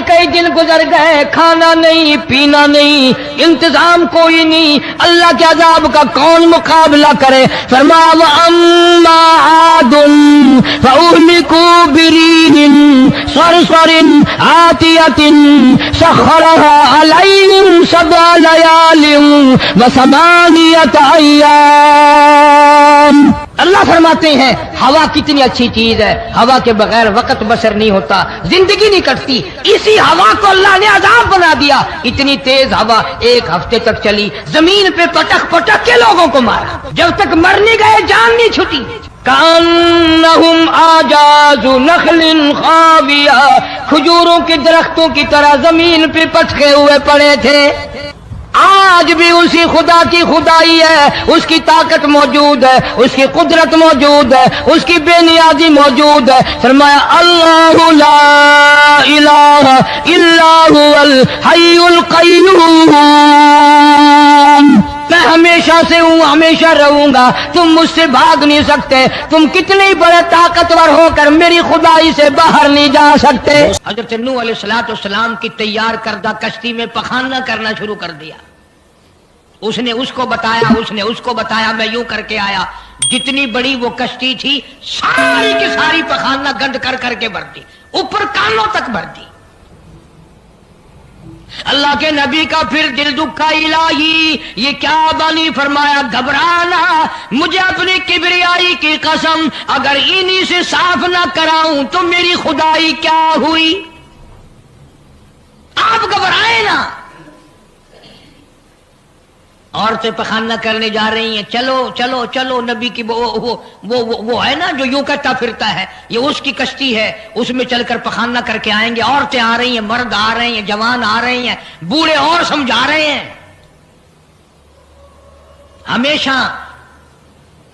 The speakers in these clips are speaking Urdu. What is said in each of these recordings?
کئی دن گزر گئے، کھانا نہیں، پینا نہیں، انتظام کوئی نہیں، اللہ کے عذاب کا کون مقابلہ کرے؟ فرمایا وَأَمَّا عَادٌ فَأُهْلِكُوا بِرِيحٍ صَرْصَرٍ عَاتِيَةٍ سَخَّرَهَا عَلَيْهِمْ سَبْعَ لَيَالٍ وَثَمَانِيَةَ أَيَّامٍ۔ اللہ فرماتے ہیں ہوا کتنی اچھی چیز ہے، ہوا کے بغیر وقت بسر نہیں ہوتا، زندگی نہیں کٹتی، اسی ہوا کو اللہ نے عذاب بنا دیا۔ اتنی تیز ہوا ایک ہفتے تک چلی، زمین پہ پٹک پٹک کے لوگوں کو مارا، جب تک مر نہیں گئے جان نہیں چھٹی۔ کأنہم اعجاز نخل خاویہ، کھجوروں کے درختوں کی طرح زمین پہ پٹکے ہوئے پڑے تھے۔ آج بھی اسی خدا کی خدائی ہے، اس کی طاقت موجود ہے، اس کی قدرت موجود ہے، اس کی بے نیازی موجود ہے۔ فرمایا اللہ لا الہ الا هو الحی القیوم، میں ہمیشہ سے ہوں، ہمیشہ رہوں گا، تم مجھ سے بھاگ نہیں سکتے، تم کتنے بڑے طاقتور ہو کر میری خدائی سے باہر نہیں جا سکتے۔ حضرت نوح علیہ السلام کی تیار کردہ کشتی میں پخانہ کرنا شروع کر دیا، اس نے اس کو بتایا، اس نے اس کو بتایا، میں یوں کر کے آیا۔ جتنی بڑی وہ کشتی تھی ساری کی ساری پخانہ گند کر کر کے بھر دی، اوپر کانوں تک بھر دی۔ اللہ کے نبی کا پھر دل دکھا، الہی یہ کیا بنی؟ فرمایا گھبرانا، مجھے اپنی کبریائی کی قسم اگر انہی سے صاف نہ کراؤں تو میری خدائی کیا ہوئی؟ آپ گھبرائیں نا۔ عورتیں پخانہ کرنے جا رہی ہیں، چلو چلو چلو، نبی کی وہ ہے نا جو یوں کرتا پھرتا ہے، یہ اس کی کشتی ہے، اس میں چل کر پخانہ کر کے آئیں گے۔ عورتیں آ رہی ہیں، مرد آ رہے ہیں، جوان آ رہے ہیں، بوڑھے اور سمجھا رہے ہیں۔ ہمیشہ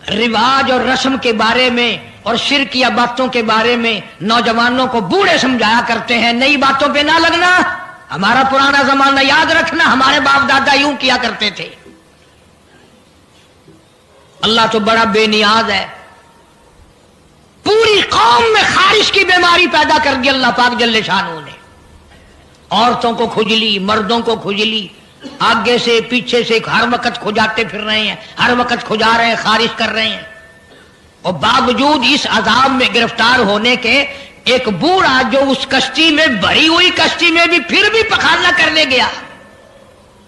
رواج اور رسم کے بارے میں اور شرکیہ باتوں کے بارے میں نوجوانوں کو بوڑھے سمجھایا کرتے ہیں، نئی باتوں پہ نہ لگنا، ہمارا پرانا زمانہ یاد رکھنا، ہمارے باپ دادا یوں کیا کرتے تھے۔ اللہ تو بڑا بے نیاز ہے، پوری قوم میں خارش کی بیماری پیدا کر دی اللہ پاک جل شانہ نے۔ عورتوں کو کھجلی، مردوں کو کھجلی، آگے سے پیچھے سے ہر وقت کھجاتے پھر رہے ہیں، ہر وقت کھجا رہے ہیں، خارش کر رہے ہیں۔ اور باوجود اس عذاب میں گرفتار ہونے کے ایک بوڑھا جو اس کشتی میں بھری ہوئی کشتی میں بھی پھر بھی پخانہ کرنے گیا،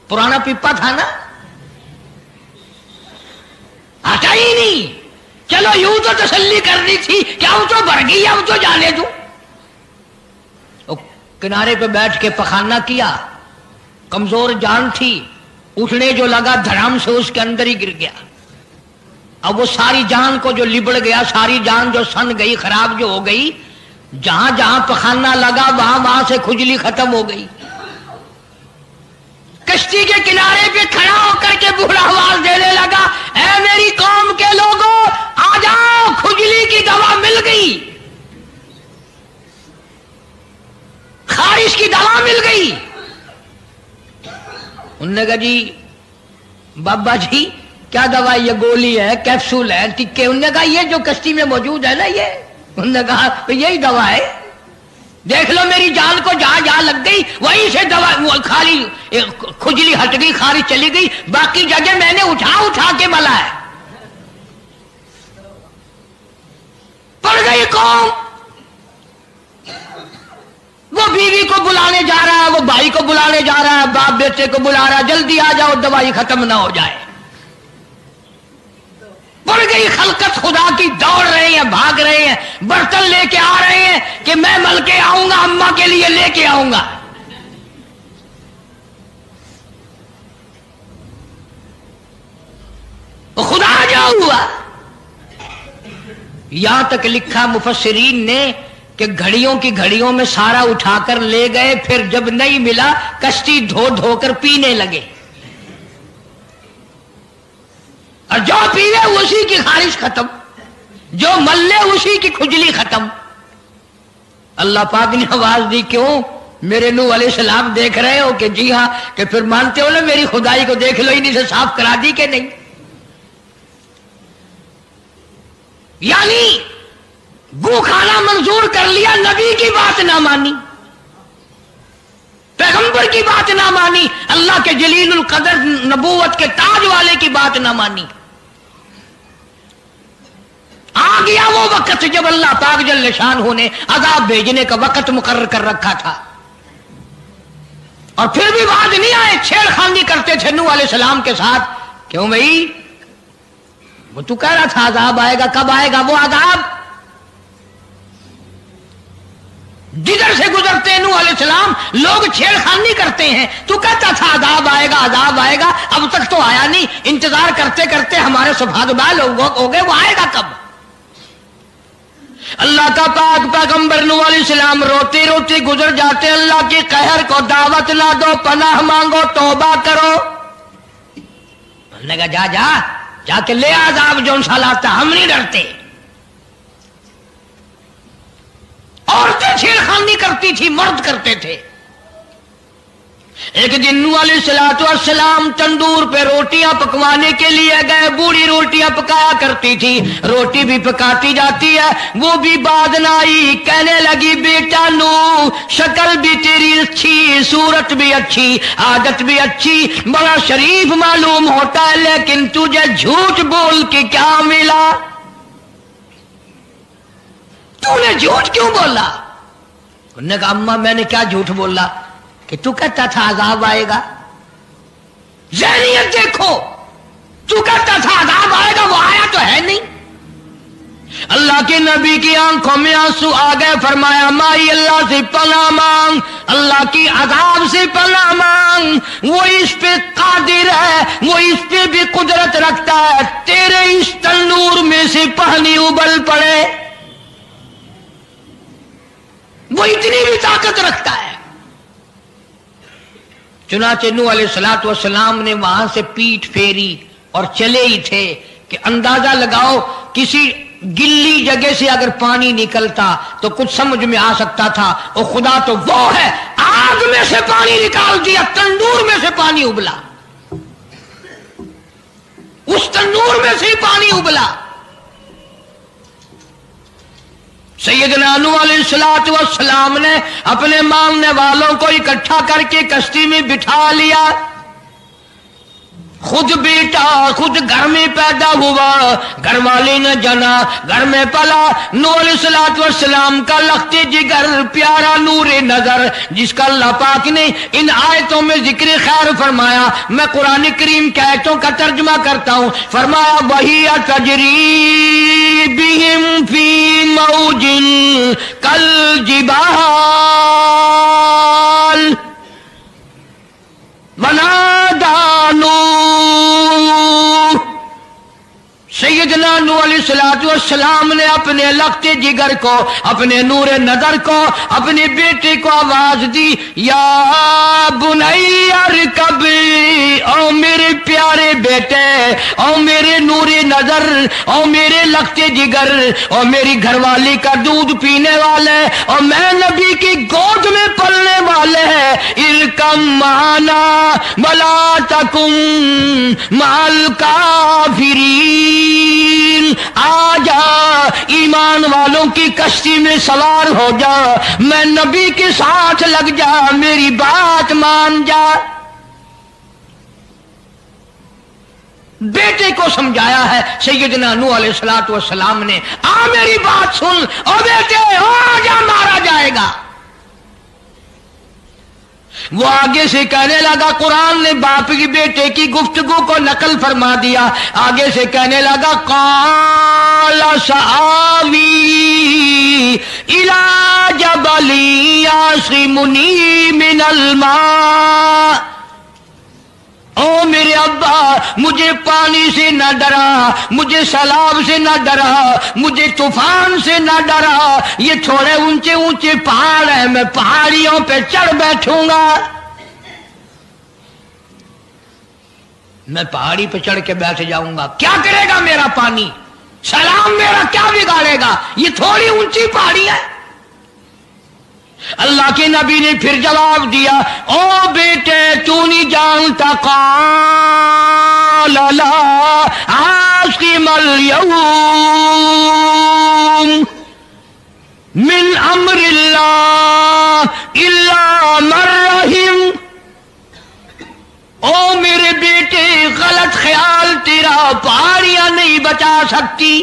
پرانا پیپا تھا نا، ہٹا ہی نہیں۔ چلو یوں تو تسلی کرنی تھی کہ اب تو بھر گئی، اب تو جانے دو۔ کنارے پہ بیٹھ کے پخانہ کیا، کمزور جان تھی، اٹھنے جو لگا دھڑام سے اس کے اندر ہی گر گیا۔ اب وہ ساری جان کو جو لبڑ گیا، ساری جان جو سن گئی، خراب جو ہو گئی، جہاں جہاں پخانہ لگا وہاں سے کھجلی ختم ہو گئی۔ کشتی کے کنارے پہ کھڑا ہو کر کے بوڑھا آواز دینے لگا، اے میری قوم کے لوگوں آ جاؤ، کھجلی کی دوا مل گئی، خارش کی دوا مل گئی۔ انہوں نے کہا جی بابا جی کیا دوا؟ یہ گولی ہے، کیپسول ہے، ٹکے؟ انہوں نے کہا یہ جو کشتی میں موجود ہے نا یہ۔ انہوں نے کہا یہی دوا ہے، دیکھ لو میری جان کو جہاں جہاں لگ گئی وہیں سے دوا، خالی کھجلی ہٹ گئی، خارش چلی گئی، باقی جگہ میں نے اٹھا اٹھا کے ملا ہے۔ پڑ گئی قوم، وہ بیوی کو بلانے جا رہا ہے، وہ بھائی کو بلانے جا رہا ہے، باپ بیٹے کو بلا رہا ہے، جلدی آ جاؤ دوائی ختم نہ ہو جائے۔ پڑ گئی خلقت خدا کی، دوڑ رہے ہیں، بھاگ رہے ہیں، برتن لے کے آ رہے ہیں کہ میں مل کے آؤں گا، اماں کے لیے لے کے آؤں گا۔ خدا جو ہوا، یہاں تک لکھا مفسرین نے کہ گھڑیوں کی گھڑیوں میں سارا اٹھا کر لے گئے، پھر جب نہیں ملا کشتی دھو دھو کر پینے لگے، اور جو پیوے اسی کی خارش ختم، جو ملے اسی کی کھجلی ختم۔ اللہ پاک نے آواز دی، کیوں میرے نوح علیہ السلام دیکھ رہے ہو؟ کہ جی ہاں، کہ پھر مانتے ہو نا میری خدائی کو، دیکھ لو انہیں سے صاف کرا دی کہ نہیں۔ یعنی گو کھانا منظور کر لیا، نبی کی بات نہ مانی۔ پیغمبر کی بات نہ مانی، اللہ کے جلیل القدر نبوت کے تاج والے کی بات نہ مانی۔ آ گیا وہ وقت جب اللہ پاک جل شانہ نے عذاب بھیجنے کا وقت مقرر کر رکھا تھا، اور پھر بھی باز نہیں آئے، چھیڑ خانی کرتے تھے نوح علیہ السلام کے ساتھ۔ کیوں بھائی؟ وہ تو کہہ رہا تھا عذاب آئے گا، کب آئے گا وہ عذاب؟ جدھر سے گزرتے نوح علیہ السلام لوگ چھیڑ خانی کرتے ہیں، تو کہتا تھا عذاب آئے گا، عذاب آئے گا، اب تک تو آیا نہیں، انتظار کرتے کرتے ہمارے سفادبال ہو گئے، وہ آئے گا کب؟ اللہ کا پاک پیغمبر نوح علیہ السلام روتی روتی گزر جاتے، اللہ کی قہر کو دعوت نہ دو، پناہ مانگو، توبہ کرو۔ نے کہا جا کے لے عذاب جو سا لاتا، ہم نہیں ڈرتے۔ عورتیں چھیڑ خانی کرتی تھی، مرد کرتے تھے۔ ایک دن نوح علیہ السلام تندور پہ روٹیاں پکوانے کے لیے گئے، بوڑھی روٹیاں پکایا کرتی تھی، روٹی بھی پکاتی جاتی ہے، وہ بھی بعد نہ آئی، کہنے لگی بیٹا نوح شکل بھی تیری اچھی، صورت بھی اچھی، عادت بھی اچھی، بڑا شریف معلوم ہوتا ہے، لیکن تجھے جھوٹ بول کے کیا ملا؟ تو نے جھوٹ کیوں بولا؟ انہوں نے کہا اماں میں نے کیا جھوٹ بولا کہ تو کہتا تھا عذاب آئے گا؟ ذہنیت دیکھو، تو کہتا تھا عذاب آئے گا، وہ آیا تو ہے نہیں۔ اللہ کے نبی کی آنکھوں میں آنسو آ گئے، فرمایا مائی اللہ سے پناہ مانگ، اللہ کی عذاب سے پناہ مانگ، وہ اس پہ قادر ہے، وہ اس پہ بھی قدرت رکھتا ہے، تیرے اس تنور میں سے پانی ابل پڑے، وہ اتنی بھی طاقت رکھتا ہے۔ چنانچہ نوح علیہ السلام نے وہاں سے پیٹھ پھیری اور چلے ہی تھے کہ اندازہ لگاؤ کسی گلی جگہ سے اگر پانی نکلتا تو کچھ سمجھ میں آ سکتا تھا، اور خدا تو وہ ہے، آگ میں سے پانی نکال دیا، تندور میں سے پانی ابلا، اس تندور میں سے پانی ابلا۔ سیدنا نوح علیہ السلام نے اپنے ماننے والوں کو اکٹھا کر کے کشتی میں بٹھا لیا، خود بیٹا، خود گھر میں پیدا ہوا، گھر والی نے جنا، گھر میں پلا۔ نوح علیہ السلام کا لخت جگر، پیارا نور نظر، جس کا اللہ پاک نے ان آیتوں میں ذکر خیر فرمایا۔ میں قرآن کریم کے آیتوں کا ترجمہ کرتا ہوں۔ فرمایا وہی تجری بہم فی موج کالجبال ونادى نوح، سیدنا نوح علیہ السلام نے اپنے لخت جگر کو، اپنے نور نظر کو، اپنے بیٹے کو آواز دی، یا بنی ارکب، او میرے پیارے بیٹے، او میرے نور نظر، او میرے لخت جگر، او میری گھر والی کا دودھ پینے والے، اور میں نبی کی گود میں پلنے والے ہیں، ارکم معنا ولا تکن مع الکافرین، آ جا ایمان والوں کی کشتی میں سوار ہو جا، میں نبی کے ساتھ لگ جا، میری بات مان جا۔ بیٹے کو سمجھایا ہے سیدنا نوح علیہ السلام نے، آ میری بات سن، او بیٹے آ جا، مارا جائے گا۔ وہ آگے سے کہنے لگا، قرآن نے باپ کی بیٹے کی گفتگو کو نقل فرما دیا، آگے سے کہنے لگا قال سآوی الی جبل یعصمنی من الماء، او میرے ابا مجھے پانی سے نہ ڈرا، مجھے سیلاب سے نہ ڈرا، مجھے طوفان سے نہ ڈرا، یہ تھوڑے اونچے اونچے پہاڑ ہیں، میں پہاڑیوں پہ چڑھ بیٹھوں گا، میں پہاڑی پہ چڑھ کے بیٹھ جاؤں گا، کیا کرے گا میرا پانی، سیلاب میرا کیا بگاڑے گا، یہ تھوڑی اونچی پہاڑی ہے۔ اللہ کے نبی نے پھر جواب دیا، او بیٹے تو نہیں جانتا، قال لا عاصم اليوم من امر اللہ الا من رحم، او میرے بیٹے غلط خیال تیرا پہاڑیاں نہیں بچا سکتی،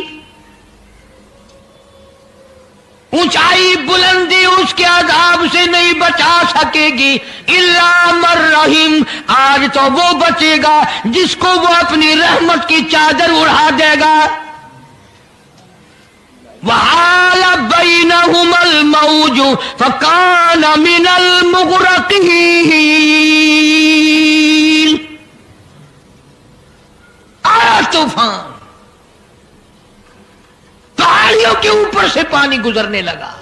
اونچائی بلندی اس کے عذاب سے نہیں بچا سکے گی، الا من رحم، آج تو وہ بچے گا جس کو وہ اپنی رحمت کی چادر اڑا دے گا۔ وحال بینہم الموج فکان من المغرقین، آیا طوفان، پہاڑیوں کے اوپر سے پانی گزرنے لگا۔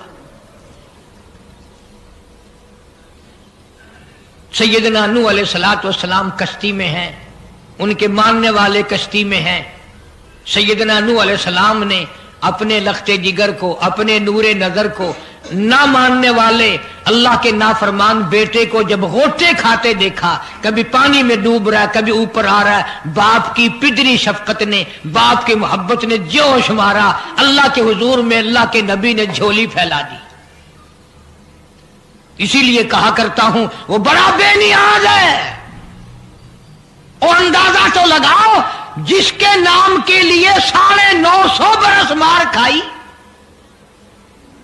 سیدنا نوح علیہ السلام کشتی میں ہیں، ان کے ماننے والے کشتی میں ہیں۔ سیدنا نوح علیہ السلام نے اپنے لخت جگر کو، اپنے نور نظر کو، نہ ماننے والے اللہ کے نافرمان بیٹے کو جب غوطے کھاتے دیکھا، کبھی پانی میں ڈوب رہا ہے، کبھی اوپر آ رہا ہے، باپ کی پدری شفقت نے، باپ کی محبت نے جوش مارا، اللہ کے حضور میں اللہ کے نبی نے جھولی پھیلا دی۔ اسی لیے کہا کرتا ہوں وہ بڑا بے نیاز ہے، اور اندازہ تو لگاؤ جس کے نام کے لیے 950 برس مار کھائی،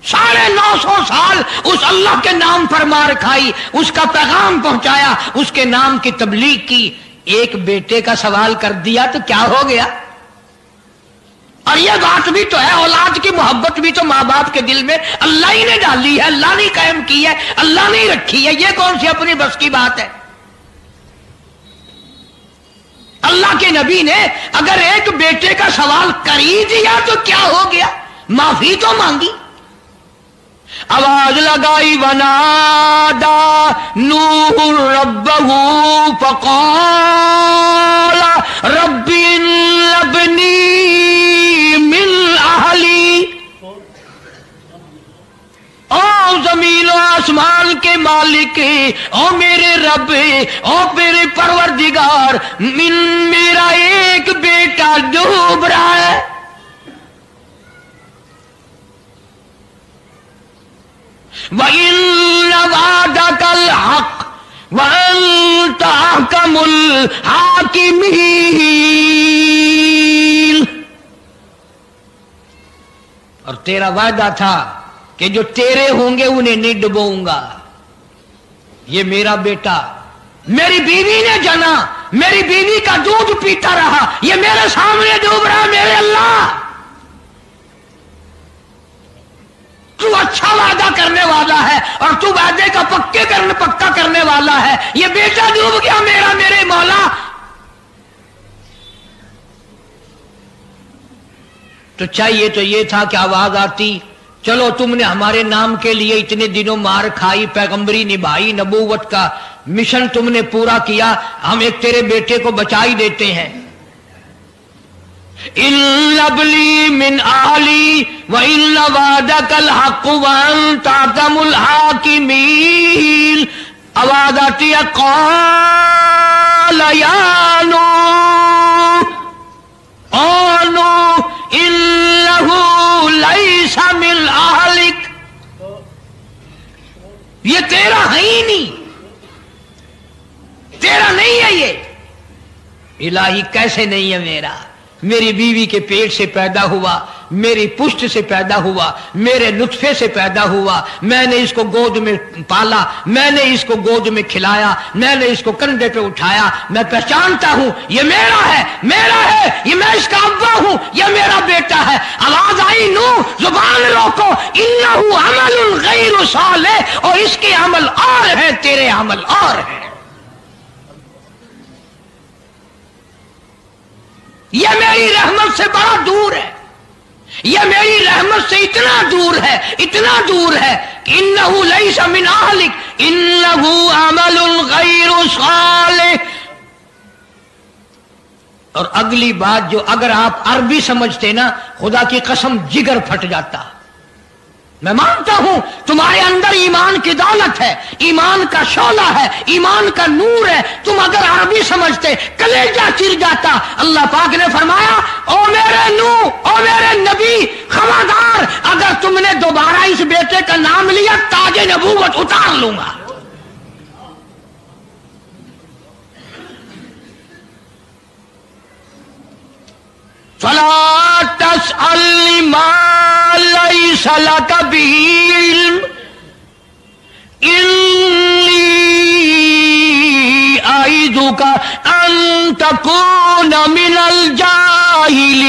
950 سال اس اللہ کے نام پر مار کھائی، اس کا پیغام پہنچایا، اس کے نام کی تبلیغ کی، ایک بیٹے کا سوال کر دیا تو کیا ہو گیا؟ اور یہ بات بھی تو ہے، اولاد کی محبت بھی تو ماں باپ کے دل میں اللہ ہی نے ڈالی ہے، اللہ نے قائم کی ہے، اللہ نے رکھی ہے، یہ کون سی اپنی بس کی بات ہے؟ اللہ کے نبی نے اگر ایک بیٹے کا سوال کر ہی دیا تو کیا ہو گیا؟ معافی تو مانگی، آواز لگائی، ونادا نوح ربہ فقال رب ابنی من اہلی، او زمین و آسمان کے مالک، او میرے رب، او میرے پروردگار، میرا ایک بیٹا ڈوب رہا ہے۔ وَإِنَّ وَعْدَكَ الْحَقُّ وَأَنْتَ أَحْكَمُ الْحَاكِمِينَ، اور تیرا وعدہ تھا کہ جو تیرے ہوں گے انہیں نہیں ڈبوؤں گا۔ یہ میرا بیٹا میری بیوی نے جنا، میری بیوی کا دودھ پیتا رہا، یہ میرے سامنے ڈوب رہا، میرے اللہ تو اچھا وعدہ کرنے والا ہے، اور تو وعدے کا پکا کرنے والا ہے، یہ بیٹا ڈوب گیا میرا، میرے مولا۔ تو چاہیے تو یہ تھا کہ آواز آتی، چلو تم نے ہمارے نام کے لیے اتنے دنوں مار کھائی، پیغمبری نبھائی، نبوت کا مشن تم نے پورا کیا، ہم ایک تیرے بیٹے کو بچا ہی دیتے ہیں۔ إِنَّ ابْنِي مِنْ أَهْلِي وَإِنَّ وَعْدَكَ الْحَقُّ وَأَنْتَ أَحْكَمُ الْحَاكِمِينَ، آواز آتی ہے، قَالَ يَا نُوحُ او نوح إِنَّهُ لَيْسَ مِنْ أَهْلِكَ، یہ تیرا ہے ہی نہیں، تیرا نہیں ہے یہ۔ الہی کیسے نہیں ہے میرا؟ میری بیوی کے پیٹ سے پیدا ہوا، میری پشت سے پیدا ہوا، میرے نطفے سے پیدا ہوا، میں نے اس کو گود میں پالا، میں نے اس کو گود میں کھلایا، میں نے اس کو کندھے پہ اٹھایا، میں پہچانتا ہوں یہ میرا ہے، میرا ہے، یہ میں اس کا ابا ہوں، یہ میرا بیٹا ہے۔ آواز آئی، نوح زبان روکو، انہ عمل غیر صالح، اور اس کے عمل اور ہے، تیرے عمل اور ہے۔ یہ میری رحمت سے بڑا دور ہے، یہ میری رحمت سے اتنا دور ہے، اتنا دور ہے کہ انہ لیس من اہلک انہ عمل غیر صالح۔ اور اگلی بات جو اگر آپ عربی سمجھتے نا، خدا کی قسم جگر پھٹ جاتا۔ میں مانتا ہوں تمہارے اندر ایمان کی دولت ہے، ایمان کا شعلہ ہے، ایمان کا نور ہے، تم اگر عربی سمجھتے کلیجہ چر جاتا۔ اللہ پاک نے فرمایا، او میرے نوح، او میرے نبی، خبردار اگر تم نے دوبارہ اس بیٹے کا نام لیا تاج نبوت اتار لوں گا۔ فلا تسألنی ما لیس لک بہ علم انی اعیذک ان تکون من الجاہلین.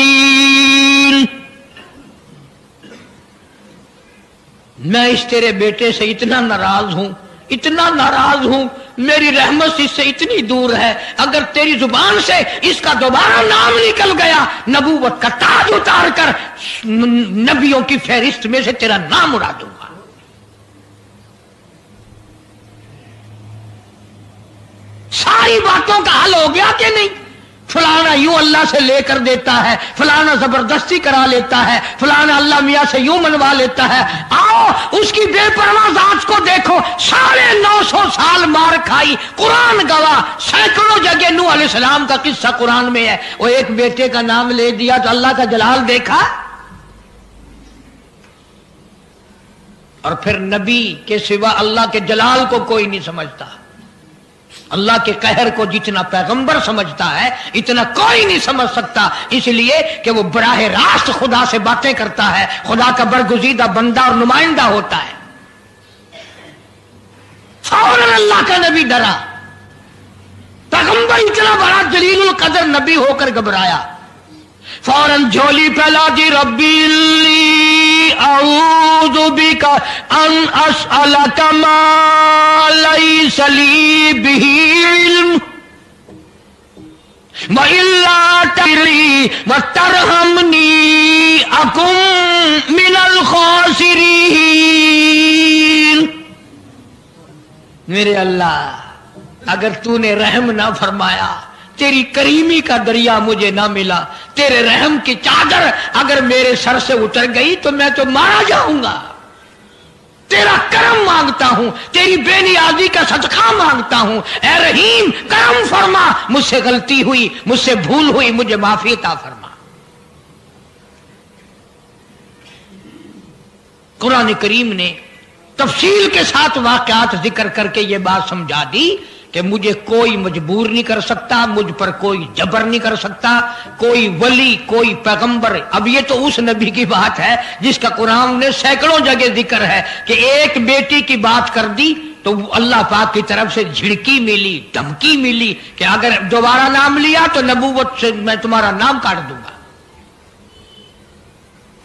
میں اس تیرے بیٹے سے اتنا ناراض ہوں، اتنا ناراض ہوں، میری رحمت اس سے اتنی دور ہے، اگر تیری زبان سے اس کا دوبارہ نام نکل گیا نبوت کا تاج اتار کر نبیوں کی فہرست میں سے تیرا نام اڑا دوں گا. ساری باتوں کا حل ہو گیا کہ نہیں؟ فلانا یوں اللہ سے لے کر دیتا ہے، فلانا زبردستی کرا لیتا ہے، فلانا اللہ میاں سے یوں منوا لیتا ہے. آؤ اس کی بے پرواہ ذات کو دیکھو، 950 سال مار کھائی، قرآن گواہ، سینکڑوں جگہ نوح علیہ السلام کا قصہ قرآن میں ہے. وہ ایک بیٹے کا نام لے دیا تو اللہ کا جلال دیکھا. اور پھر نبی کے سوا اللہ کے جلال کو کوئی نہیں سمجھتا. اللہ کے قہر کو جتنا پیغمبر سمجھتا ہے اتنا کوئی نہیں سمجھ سکتا، اس لیے کہ وہ براہ راست خدا سے باتیں کرتا ہے، خدا کا برگزیدہ بندہ اور نمائندہ ہوتا ہے. فوراً اللہ کا نبی ڈرا، پیغمبر اتنا بڑا جلیل القدر نبی ہو کر گھبرایا، فوراً جھولی پھیلا دی، ربی لی اعوذ بک ان اسألک ما لیس لی بہ علم وإلا تغفر وترحمنی اکن من الخاسرین. میرے اللہ اگر تو نے رحم نہ فرمایا، تیری کریمی کا دریا مجھے نہ ملا، تیرے رحم کی چادر اگر میرے سر سے اتر گئی تو میں تو مارا جاؤں گا. تیرا کرم مانگتا ہوں، تیری بے نیازی کا صدقہ مانگتا ہوں، اے رحیم کرم فرما، مجھ سے غلطی ہوئی، مجھ سے بھول ہوئی، مجھے معافی عطا فرما. قرآن کریم نے تفصیل کے ساتھ واقعات ذکر کر کے یہ بات سمجھا دی کہ مجھے کوئی مجبور نہیں کر سکتا، مجھ پر کوئی جبر نہیں کر سکتا، کوئی ولی، کوئی پیغمبر. اب یہ تو اس نبی کی بات ہے جس کا قرآن نے سینکڑوں جگہ ذکر ہے کہ ایک بیٹی کی بات کر دی تو اللہ پاک کی طرف سے جھڑکی ملی، دھمکی ملی کہ اگر دوبارہ نام لیا تو نبوت سے میں تمہارا نام کاٹ دوں گا.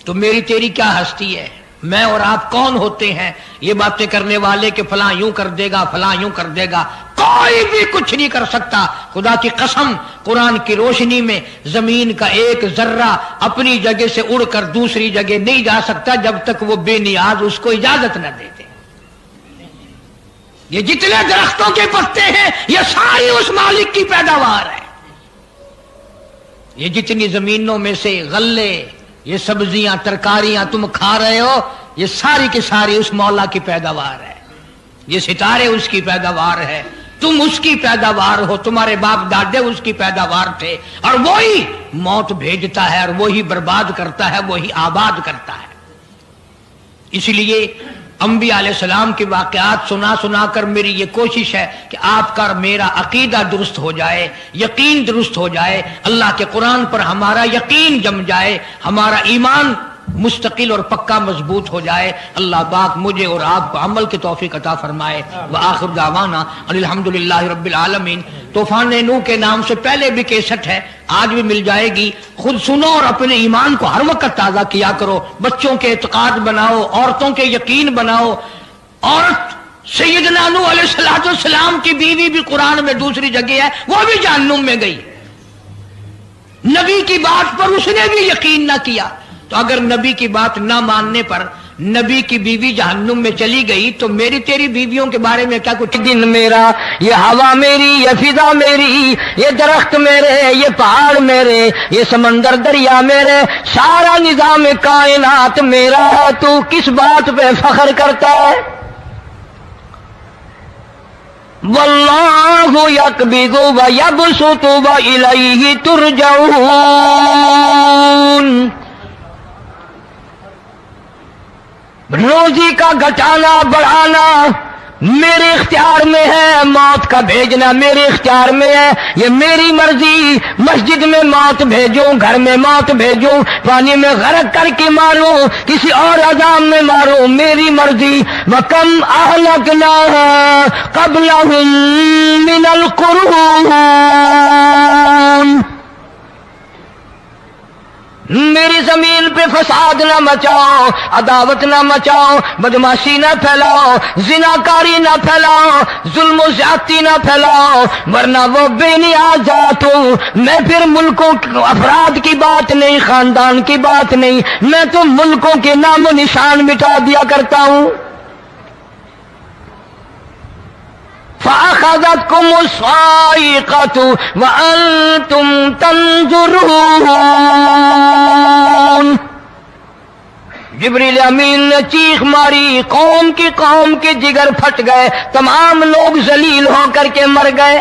تو میری تیری کیا ہستی ہے؟ میں اور آپ کون ہوتے ہیں یہ باتیں کرنے والے کہ فلاں یوں کر دے گا، فلاں یوں کر دے گا؟ کوئی بھی کچھ نہیں کر سکتا. خدا کی قسم قرآن کی روشنی میں زمین کا ایک ذرہ اپنی جگہ سے اڑ کر دوسری جگہ نہیں جا سکتا جب تک وہ بے نیاز اس کو اجازت نہ دے دے. یہ جتنے درختوں کے پتے ہیں یہ ساری اس مالک کی پیداوار ہے. یہ جتنی زمینوں میں سے غلے، یہ سبزیاں، ترکاریاں تم کھا رہے ہو، یہ ساری کی ساری اس مولا کی پیداوار ہے. یہ ستارے اس کی پیداوار ہے، تم اس کی پیداوار ہو، تمہارے باپ دادے اس کی پیداوار تھے، اور وہی موت بھیجتا ہے اور وہی برباد کرتا ہے، وہی آباد کرتا ہے. اس لیے انبیاء علیہ السلام کے واقعات سنا سنا کر میری یہ کوشش ہے کہ آپ کا میرا عقیدہ درست ہو جائے، یقین درست ہو جائے، اللہ کے قرآن پر ہمارا یقین جم جائے، ہمارا ایمان مستقل اور پکا مضبوط ہو جائے. اللہ پاک مجھے اور آپ کو عمل کی توفیق عطا فرمائے. وآخر دعوانا الحمدللہ رب العالمین. طوفان نوح کے نام سے پہلے بھی کیسٹ ہے، آج بھی مل جائے گی. خود سنو اور اپنے ایمان کو ہر وقت تازہ کیا کرو. بچوں کے اعتقاد بناؤ، عورتوں کے یقین بناؤ. عورت سیدنا نوح علیہ السلام کی بیوی بھی قرآن میں دوسری جگہ ہے، وہ بھی جہنم میں گئی. نبی کی بات پر اس نے بھی یقین نہ کیا. تو اگر نبی کی بات نہ ماننے پر نبی کی بیوی جہنم میں چلی گئی تو میری تیری بیویوں کے بارے میں کیا کچھ؟ دن میرا، یہ ہوا میری، یہ فضا میری، یہ درخت میرے، یہ پہاڑ میرے، یہ سمندر دریا میرے، سارا نظام کائنات میرا ہے. تو کس بات پہ فخر کرتا ہے؟ واللہ یقبض ویبسط والیہ ترجعون. روزی کا گھٹانا بڑھانا میرے اختیار میں ہے. موت کا بھیجنا میرے اختیار میں ہے، یہ میری مرضی، مسجد میں موت بھیجوں، گھر میں موت بھیجوں، پانی میں غرق کر کے ماروں، کسی اور عذاب میں ماروں، میری مرضی۔ وَكَمْ أَهْلَكْنَا قَبْلَهُم مِّنَ الْقُرُونِ، میری زمین پہ فساد نہ مچاؤ، عداوت نہ مچاؤ، بدماشی نہ پھیلاؤ، زناکاری نہ پھیلاؤ، ظلم و زیادتی نہ پھیلاؤ، ورنہ وہ بے نیاز ذات ہوں۔ میں پھر ملکوں افراد کی بات نہیں، خاندان کی بات نہیں، میں تو ملکوں کے نام و نشان مٹا دیا کرتا ہوں۔ فَأَخَذَتْكُمُ الصَّاعِقَةُ وَأَنْتُمْ تَنْظُرُونَ، جبریل امین نے چیخ ماری، قوم کے جگر پھٹ گئے، تمام لوگ ذلیل ہو کر کے مر گئے۔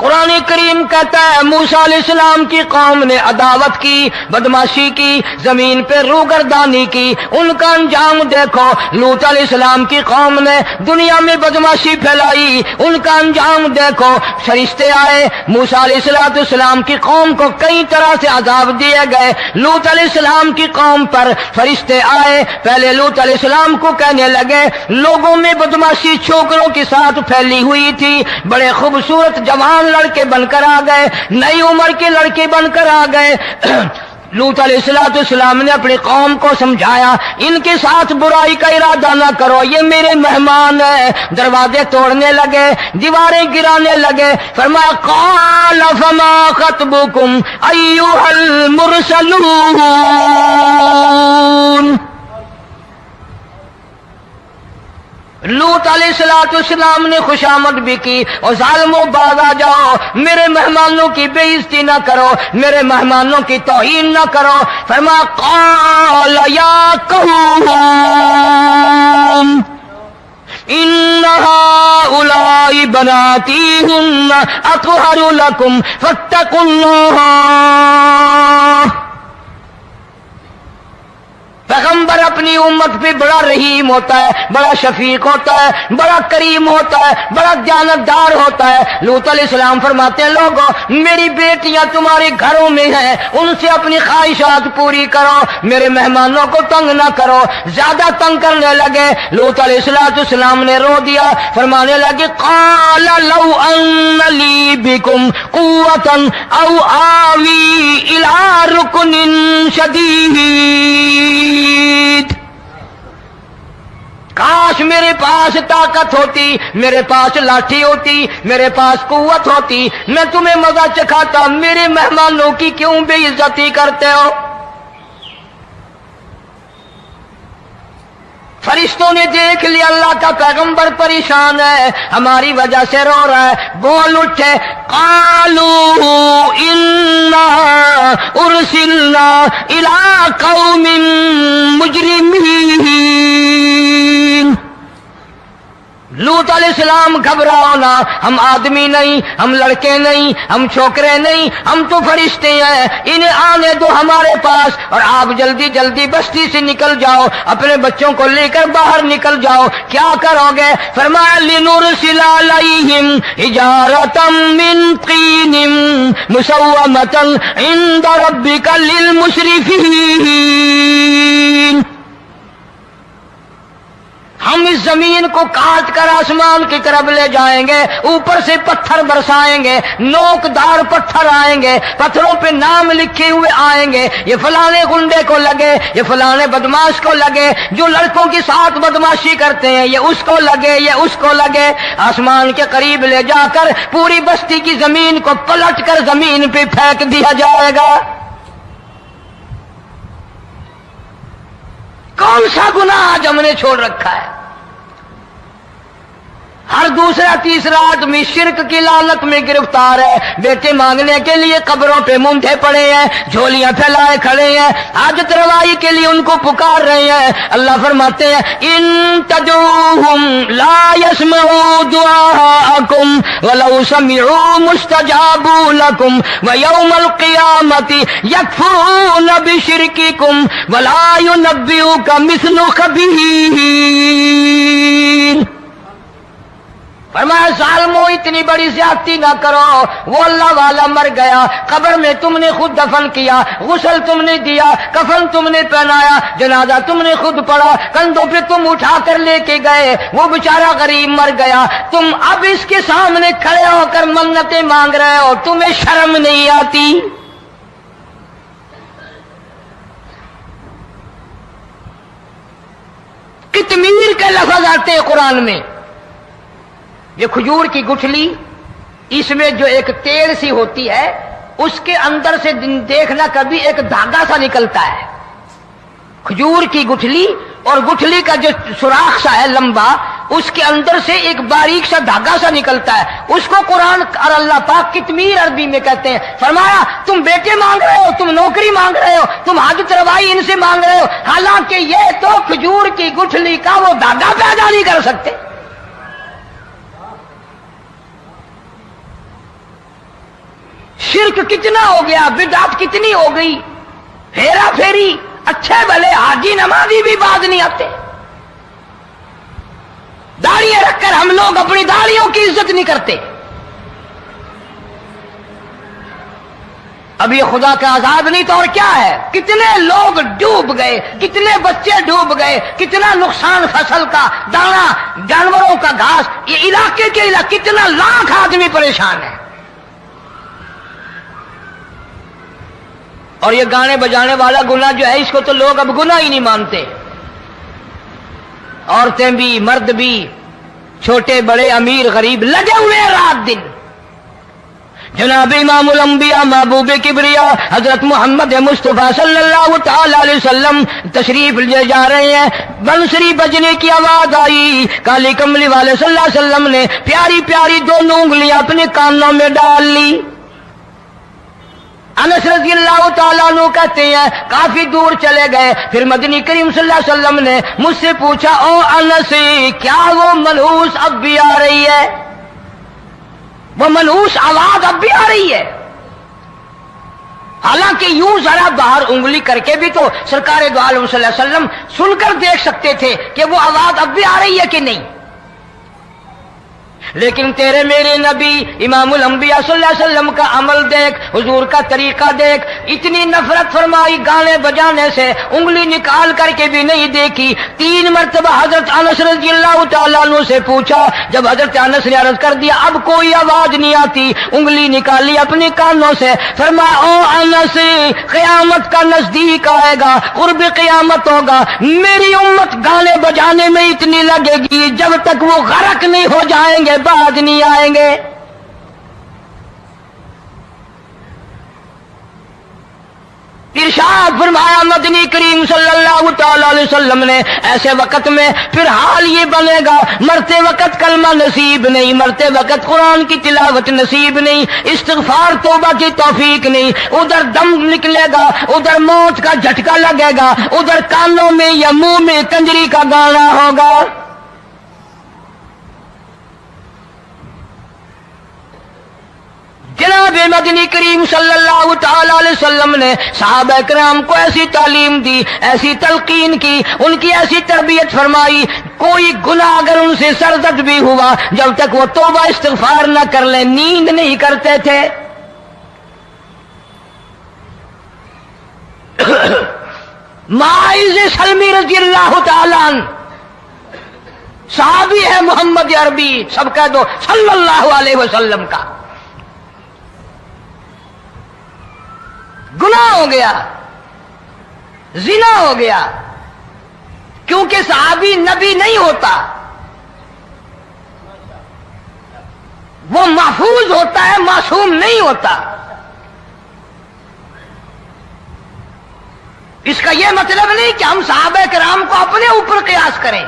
قرآن کریم کہتا ہے موسیٰ علیہ السلام کی قوم نے عداوت کی، بدماشی کی، زمین پہ روگردانی کی، ان کا انجام دیکھو۔ لوط علیہ السلام کی قوم نے دنیا میں بدماشی پھیلائی، ان کا انجام دیکھو۔ فرشتے آئے، موسیٰ علیہ السلام کی قوم کو کئی طرح سے عذاب دیے گئے۔ لوط علیہ السلام کی قوم پر فرشتے آئے، پہلے لوط علیہ السلام کو کہنے لگے لوگوں میں بدماشی چھوکروں کے ساتھ پھیلی ہوئی تھی، بڑے خوبصورت جوان لڑکے بن کر آ گئے، نئی عمر کے لڑکے بن کر آ گئے۔ لوط علیہ السلام نے اپنی قوم کو سمجھایا ان کے ساتھ برائی کا ارادہ نہ کرو، یہ میرے مہمان ہیں۔ دروازے توڑنے لگے، دیواریں گرانے لگے، فرمایا قال فما خطبكم ايها المرسلون۔ لوط علیہ السلام نے خوشامد بھی کی، اور ظالموں باز آ جاؤ، میرے مہمانوں کی بے عزتی نہ کرو، میرے مہمانوں کی توہین نہ کرو۔ فرمایا قال یا قوم ان هؤلاء بناتی هن اطهر لكم فاتقوا الله۔ پیغمبر اپنی امت پہ بڑا رحیم ہوتا ہے، بڑا شفیق ہوتا ہے، بڑا کریم ہوتا ہے، بڑا دیانتدار ہوتا ہے۔ لوط علیہ السلام فرماتے ہیں لوگوں میری بیٹیاں تمہارے گھروں میں ہیں، ان سے اپنی خواہشات پوری کرو، میرے مہمانوں کو تنگ نہ کرو۔ زیادہ تنگ کرنے لگے، لوط علیہ السلام نے رو دیا، فرمانے لگے قال لو ان لی بکم قوة او آوی الى رکن شدید، کاش میرے پاس طاقت ہوتی، میرے پاس لاٹھی ہوتی، میرے پاس قوت ہوتی، میں تمہیں مزہ چکھاتا، میرے مہمانوں کی کیوں بے عزتی کرتے ہو؟ فرشتوں نے دیکھ لیا اللہ کا پیغمبر پریشان ہے، ہماری وجہ سے رو رہا ہے، بول اٹھے قالوا انا ارسلنا الى قوم مجرمین۔ لوط علیہ السلام گھبراؤ نہ، ہم آدمی نہیں، ہم لڑکے نہیں، ہم چھوکرے نہیں، ہم تو فرشتے ہیں، انہیں آنے دو ہمارے پاس، اور آپ جلدی جلدی بستی سے نکل جاؤ، اپنے بچوں کو لے کر باہر نکل جاؤ۔ کیا کرو گے؟ فرمایا لنرسل علیہم حجارۃ من طین مسومۃ عند ربک للمسرفین۔ ہم اس زمین کو کاٹ کر آسمان کی طرف لے جائیں گے، اوپر سے پتھر برسائیں گے، نوکدار پتھر آئیں گے، پتھروں پہ نام لکھے ہوئے آئیں گے، یہ فلانے گنڈے کو لگے، یہ فلانے بدماش کو لگے، جو لڑکوں کے ساتھ بدماشی کرتے ہیں یہ اس کو لگے، یہ اس کو لگے۔ آسمان کے قریب لے جا کر پوری بستی کی زمین کو پلٹ کر زمین پہ پھینک دیا جائے گا۔ کون سا گناہ آج ہم نے چھوڑ رکھا ہے؟ ہر دوسرا تیسرا آدمی شرک کی لعنت میں گرفتار ہے، بیٹے مانگنے کے لیے قبروں پہ مونڈے پڑے ہیں، جھولیاں پھیلائے کھڑے ہیں، حاجت روائی کے لیے ان کو پکار رہے ہیں۔ اللہ فرماتے ہیں ان تدعوہم لا يسمعوا دعاءکم ولو سمعوا مستجابوا لکم ویوم القیامت یکفرون بشرککم ولا ینبئک مثل خبیر۔ فرمایا ظالمو اتنی بڑی زیادتی نہ کرو، وہ اللہ والا مر گیا، قبر میں تم نے خود دفن کیا، غسل تم نے دیا، کفن تم نے پہنایا، جنازہ تم نے خود پڑھا، کندھوں پہ تم اٹھا کر لے کے گئے، وہ بیچارہ غریب مر گیا، تم اب اس کے سامنے کھڑے ہو کر منتیں مانگ رہے ہو، تمہیں شرم نہیں آتی؟ کتمیر کے لفظ آتے ہیں قرآن میں۔ یہ کھجور کی گٹھلی، اس میں جو ایک تیل سی ہوتی ہے، اس کے اندر سے دیکھنا کبھی ایک دھاگا سا نکلتا ہے، کھجور کی گٹھلی، اور گٹھلی کا جو سوراخ سا ہے لمبا، اس کے اندر سے ایک باریک سا دھاگا سا نکلتا ہے، اس کو قرآن اور اللہ پاک کتمیر عربی میں کہتے ہیں۔ فرمایا تم بیٹے مانگ رہے ہو، تم نوکری مانگ رہے ہو، تم حاجت روائی ان سے مانگ رہے ہو، حالانکہ یہ تو کھجور کی گٹھلی کا وہ دھاگا پیدا نہیں کر سکتے۔ شرک کتنا ہو گیا، بدعت کتنی ہو گئی، پھیرا پھیری، اچھے بھلے حاجی نمازی بھی باز نہیں آتے، داڑھیاں رکھ کر ہم لوگ اپنی داڑھیوں کی عزت نہیں کرتے۔ اب یہ خدا کا عذاب نہیں تو اور کیا ہے؟ کتنے لوگ ڈوب گئے، کتنے بچے ڈوب گئے، کتنا نقصان فصل کا، دانا، جانوروں کا گھاس، یہ علاقے کے علاقے کتنا لاکھ آدمی پریشان ہے۔ اور یہ گانے بجانے والا گناہ جو ہے، اس کو تو لوگ اب گناہ ہی نہیں مانتے، عورتیں بھی مرد بھی، چھوٹے بڑے امیر غریب لگے ہوئے ہیں رات دن۔ جناب امام الانبیاء محبوب کبریا حضرت محمد مصطفیٰ صلی اللہ تعالی علیہ وسلم تشریف لے جا رہے ہیں، بنسری بجنے کی آواز آئی، کالی کملی والے صلی اللہ علیہ وسلم نے پیاری پیاری دونوں انگلیاں اپنے کانوں میں ڈال لی۔ انس رضی اللہ تعالیٰ عنہ کہتے ہیں کافی دور چلے گئے، پھر مدنی کریم صلی اللہ علیہ وسلم نے مجھ سے پوچھا، او انس کیا وہ منحوس اب بھی آ رہی ہے؟ وہ منحوس آواز اب بھی آ رہی ہے؟ حالانکہ یوں ذرا باہر انگلی کر کے بھی تو سرکار دو عالم صلی اللہ علیہ وسلم سن کر دیکھ سکتے تھے کہ وہ آواز اب بھی آ رہی ہے کہ نہیں، لیکن تیرے میرے نبی امام الانبیاء صلی اللہ علیہ وسلم کا عمل دیکھ، حضور کا طریقہ دیکھ، اتنی نفرت فرمائی گانے بجانے سے، انگلی نکال کر کے بھی نہیں دیکھی۔ 3 مرتبہ حضرت انس رضی اللہ تعالیٰ عنہ سے پوچھا، جب حضرت انس نے عرض کر دیا اب کوئی آواز نہیں آتی، انگلی نکالی اپنے کانوں سے، فرمایا او انس قیامت کا نزدیک آئے گا، قرب قیامت ہوگا، میری امت گانے بجانے میں اتنی لگے گی جب تک وہ غرق نہیں ہو جائیں گے بعد نہیں آئیں گے۔ ارشاد فرمایا مدنی کریم صلی اللہ تعالی علیہ وسلم نے، ایسے وقت میں پھر حال یہ بنے گا، مرتے وقت کلمہ نصیب نہیں، مرتے وقت قرآن کی تلاوت نصیب نہیں، استغفار توبہ کی توفیق نہیں، ادھر دم نکلے گا، ادھر موت کا جھٹکا لگے گا، ادھر کانوں میں یا منہ میں کنجری کا گانا ہوگا۔ جناب مدنی کریم صلی اللہ تعالی علیہ وسلم نے صحابہ کرام کو ایسی تعلیم دی، ایسی تلقین کی، ان کی ایسی تربیت فرمائی، کوئی گناہ اگر ان سے سرزد بھی ہوا، جب تک وہ توبہ استغفار نہ کر لیں نیند نہیں کرتے تھے۔ معاذ سلمی رضی اللہ تعالیٰ عنہ صحابی ہے محمد عربی، سب کہہ دو صلی اللہ علیہ وسلم کا، گناہ ہو گیا، زنا ہو گیا، کیونکہ صحابی نبی نہیں ہوتا، وہ محفوظ ہوتا ہے، معصوم نہیں ہوتا۔ اس کا یہ مطلب نہیں کہ ہم صحابہ کرام کو اپنے اوپر قیاس کریں،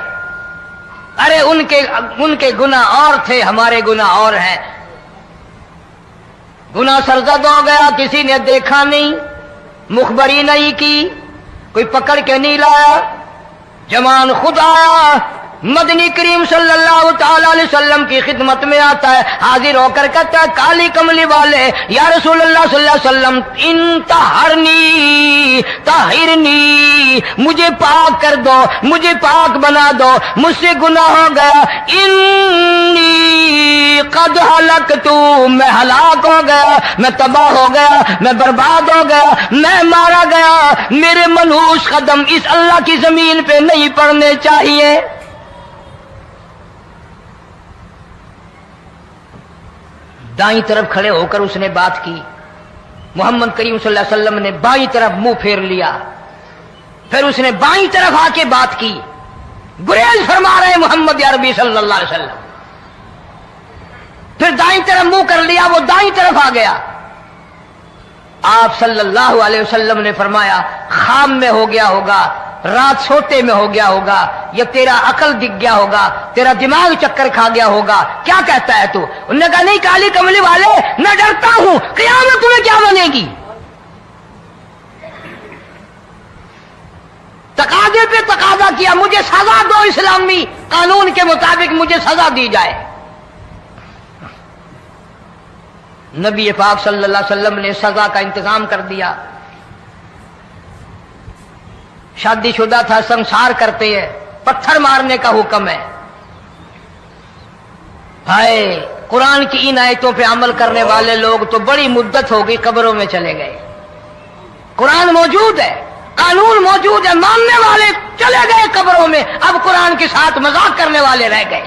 ارے ان کے گناہ اور تھے، ہمارے گناہ اور ہیں۔ گناہ سرزد ہو گیا، کسی نے دیکھا نہیں، مخبری نہیں کی، کوئی پکڑ کے نہیں لایا، جوان خود آیا، مدنی کریم صلی اللہ تعالی علیہ وسلم کی خدمت میں آتا ہے، حاضر ہو کر کہتا ہے کالی کملی والے یا رسول اللہ صلی اللہ علیہ وسلم انتہرنی طہرنی، مجھے پاک کر دو، مجھے پاک بنا دو، مجھ سے گناہ ہو گیا، انی قد ہلکت، میں ہلاک ہو گیا، میں تباہ ہو گیا، میں برباد ہو گیا، میں مارا گیا، میرے منحوس قدم اس اللہ کی زمین پہ نہیں پڑنے چاہیے۔ دائیں طرف کھڑے ہو کر اس نے بات کی، محمد کریم صلی اللہ علیہ وسلم نے بائیں طرف منہ پھیر لیا، پھر اس نے بائیں طرف آ کے بات کی، گریز فرما رہے محمد عربی صلی اللہ علیہ وسلم، پھر دائیں طرف منہ کر لیا، وہ دائیں طرف آ گیا۔ آپ صلی اللہ علیہ وسلم نے فرمایا خواب میں ہو گیا ہوگا، رات سوتے میں ہو گیا ہوگا، یا تیرا عقل دکھ گیا ہوگا، تیرا دماغ چکر کھا گیا ہوگا، کیا کہتا ہے تو؟ انہوں نے کہا نہیں کالی کملی والے میں ڈرتا ہوں، قیامت تمہیں کیا بنے گی؟ تقاضے پہ تقاضا کیا، مجھے سزا دو، اسلامی قانون کے مطابق مجھے سزا دی جائے۔ نبی پاک صلی اللہ علیہ وسلم نے سزا کا انتظام کر دیا۔ شادی شدہ تھا، سنسار کرتے ہیں، پتھر مارنے کا حکم ہے۔ ہائے قرآن کی ان آیتوں پہ عمل کرنے والے لوگ تو بڑی مدت ہو گئی قبروں میں چلے گئے۔ قرآن موجود ہے، قانون موجود ہے، ماننے والے چلے گئے قبروں میں، اب قرآن کے ساتھ مذاق کرنے والے رہ گئے۔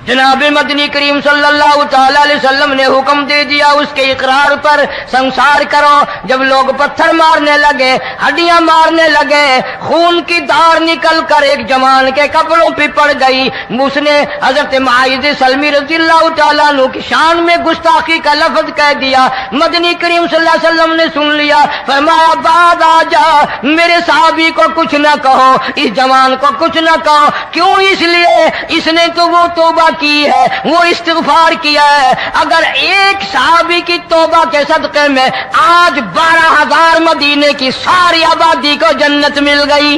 جناب مدنی کریم صلی اللہ تعالی علیہ وسلم نے حکم دے دیا اس کے اقرار پر سنسار کرو۔ جب لوگ پتھر مارنے لگے، ہڈیاں مارنے لگے، خون کی دھار نکل کر ایک جوان کے کپڑوں پہ پڑ گئی، اس نے حضرت معاذ سلمی رضی اللہ تعالیٰ عنہ کی شان میں گستاخی کا لفظ کہہ دیا۔ مدنی کریم صلی اللہ علیہ وسلم نے سن لیا، فرمایا بعد آ جا، میرے صحابی کو کچھ نہ کہو، اس جوان کو کچھ نہ کہو۔ کیوں؟ اس لیے اس نے تو وہ توبہ کی ہے، وہ استغفار کیا ہے۔ اگر ایک صحابی کی توبہ کے صدقے میں آج 12,000 مدینے کی ساری آبادی کو جنت مل گئی۔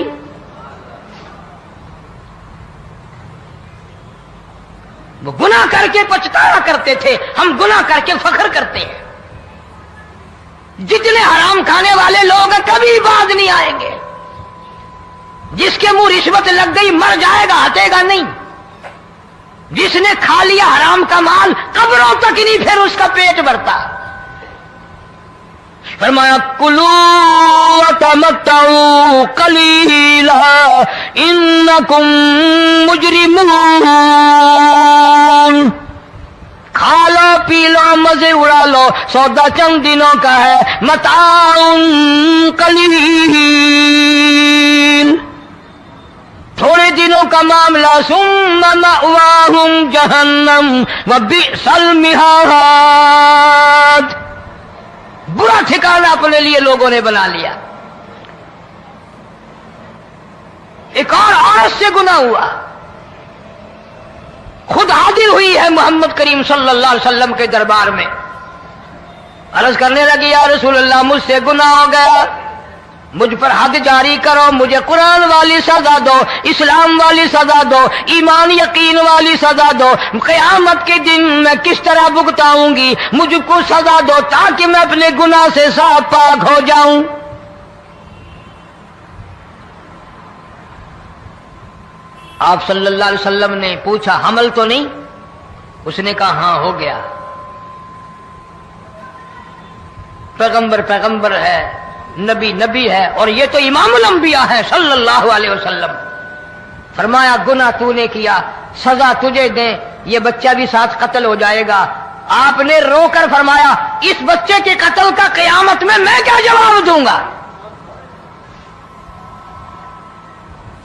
وہ گناہ کر کے پچھتایا کرتے تھے، ہم گناہ کر کے فخر کرتے ہیں۔ جتنے حرام کھانے والے لوگ ہیں کبھی باز نہیں آئیں گے۔ جس کے منہ رشوت لگ گئی مر جائے گا، ہٹے گا نہیں۔ جس نے کھا لیا حرام کا مال قبروں تک نہیں پھر اس کا پیٹ بھرتا۔ فرمایا کلوا وتمتعوا قلیلا انکم مجرمون، کھا لو پی لو مزے اڑا لو، سودا چند دنوں کا ہے، متاع قلیل، تھوڑے دنوں کا معاملہ، ثم مأواہم جہنم وبئس المہاد، برا ٹھکانہ اپنے لیے لوگوں نے بنا لیا۔ ایک اور عورت سے گناہ ہوا، خود حاضر ہوئی ہے محمد کریم صلی اللہ علیہ وسلم کے دربار میں، عرض کرنے لگی یا رسول اللہ مجھ سے گناہ ہو گیا، مجھ پر حد جاری کرو، مجھے قرآن والی سزا دو، اسلام والی سزا دو، ایمان یقین والی سزا دو، قیامت کے دن میں کس طرح بھگتاؤں گی، مجھ کو سزا دو تاکہ میں اپنے گناہ سے صاف پاک ہو جاؤں۔ آپ صلی اللہ علیہ وسلم نے پوچھا حمل تو نہیں؟ اس نے کہا ہاں ہو گیا۔ پیغمبر ہے، نبی ہے، اور یہ تو امام الانبیاء ہے صلی اللہ علیہ وسلم۔ فرمایا گناہ تو نے کیا، سزا تجھے دیں، یہ بچہ بھی ساتھ قتل ہو جائے گا۔ آپ نے رو کر فرمایا اس بچے کے قتل کا قیامت میں کیا جواب دوں گا؟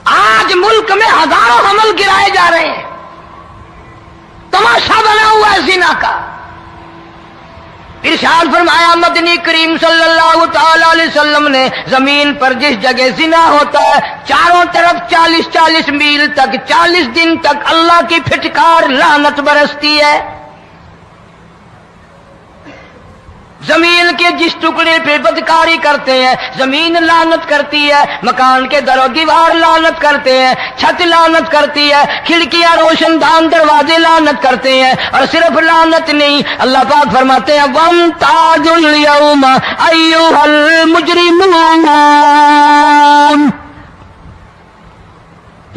آج ملک میں ہزاروں حمل گرائے جا رہے ہیں، تماشا بنا ہوا ہے زنا کا۔ ارشاد فرمایا مدنی کریم صلی اللہ تعالی علیہ وسلم نے زمین پر جس جگہ زنا ہوتا ہے چاروں طرف 40 میل تک 40 دن تک اللہ کی پھٹکار لعنت برستی ہے۔ زمین کے جس ٹکڑے پہ بدکاری کرتے ہیں زمین لعنت کرتی ہے، مکان کے در و دیوار لعنت کرتے ہیں، چھت لعنت کرتی ہے، کھڑکیاں روشن دان دروازے لعنت کرتے ہیں، اور صرف لعنت نہیں، اللہ پاک فرماتے ہیں وَامْتَازُوا الْيَوْمَ أَيُّهَا الْمُجْرِمُونَ،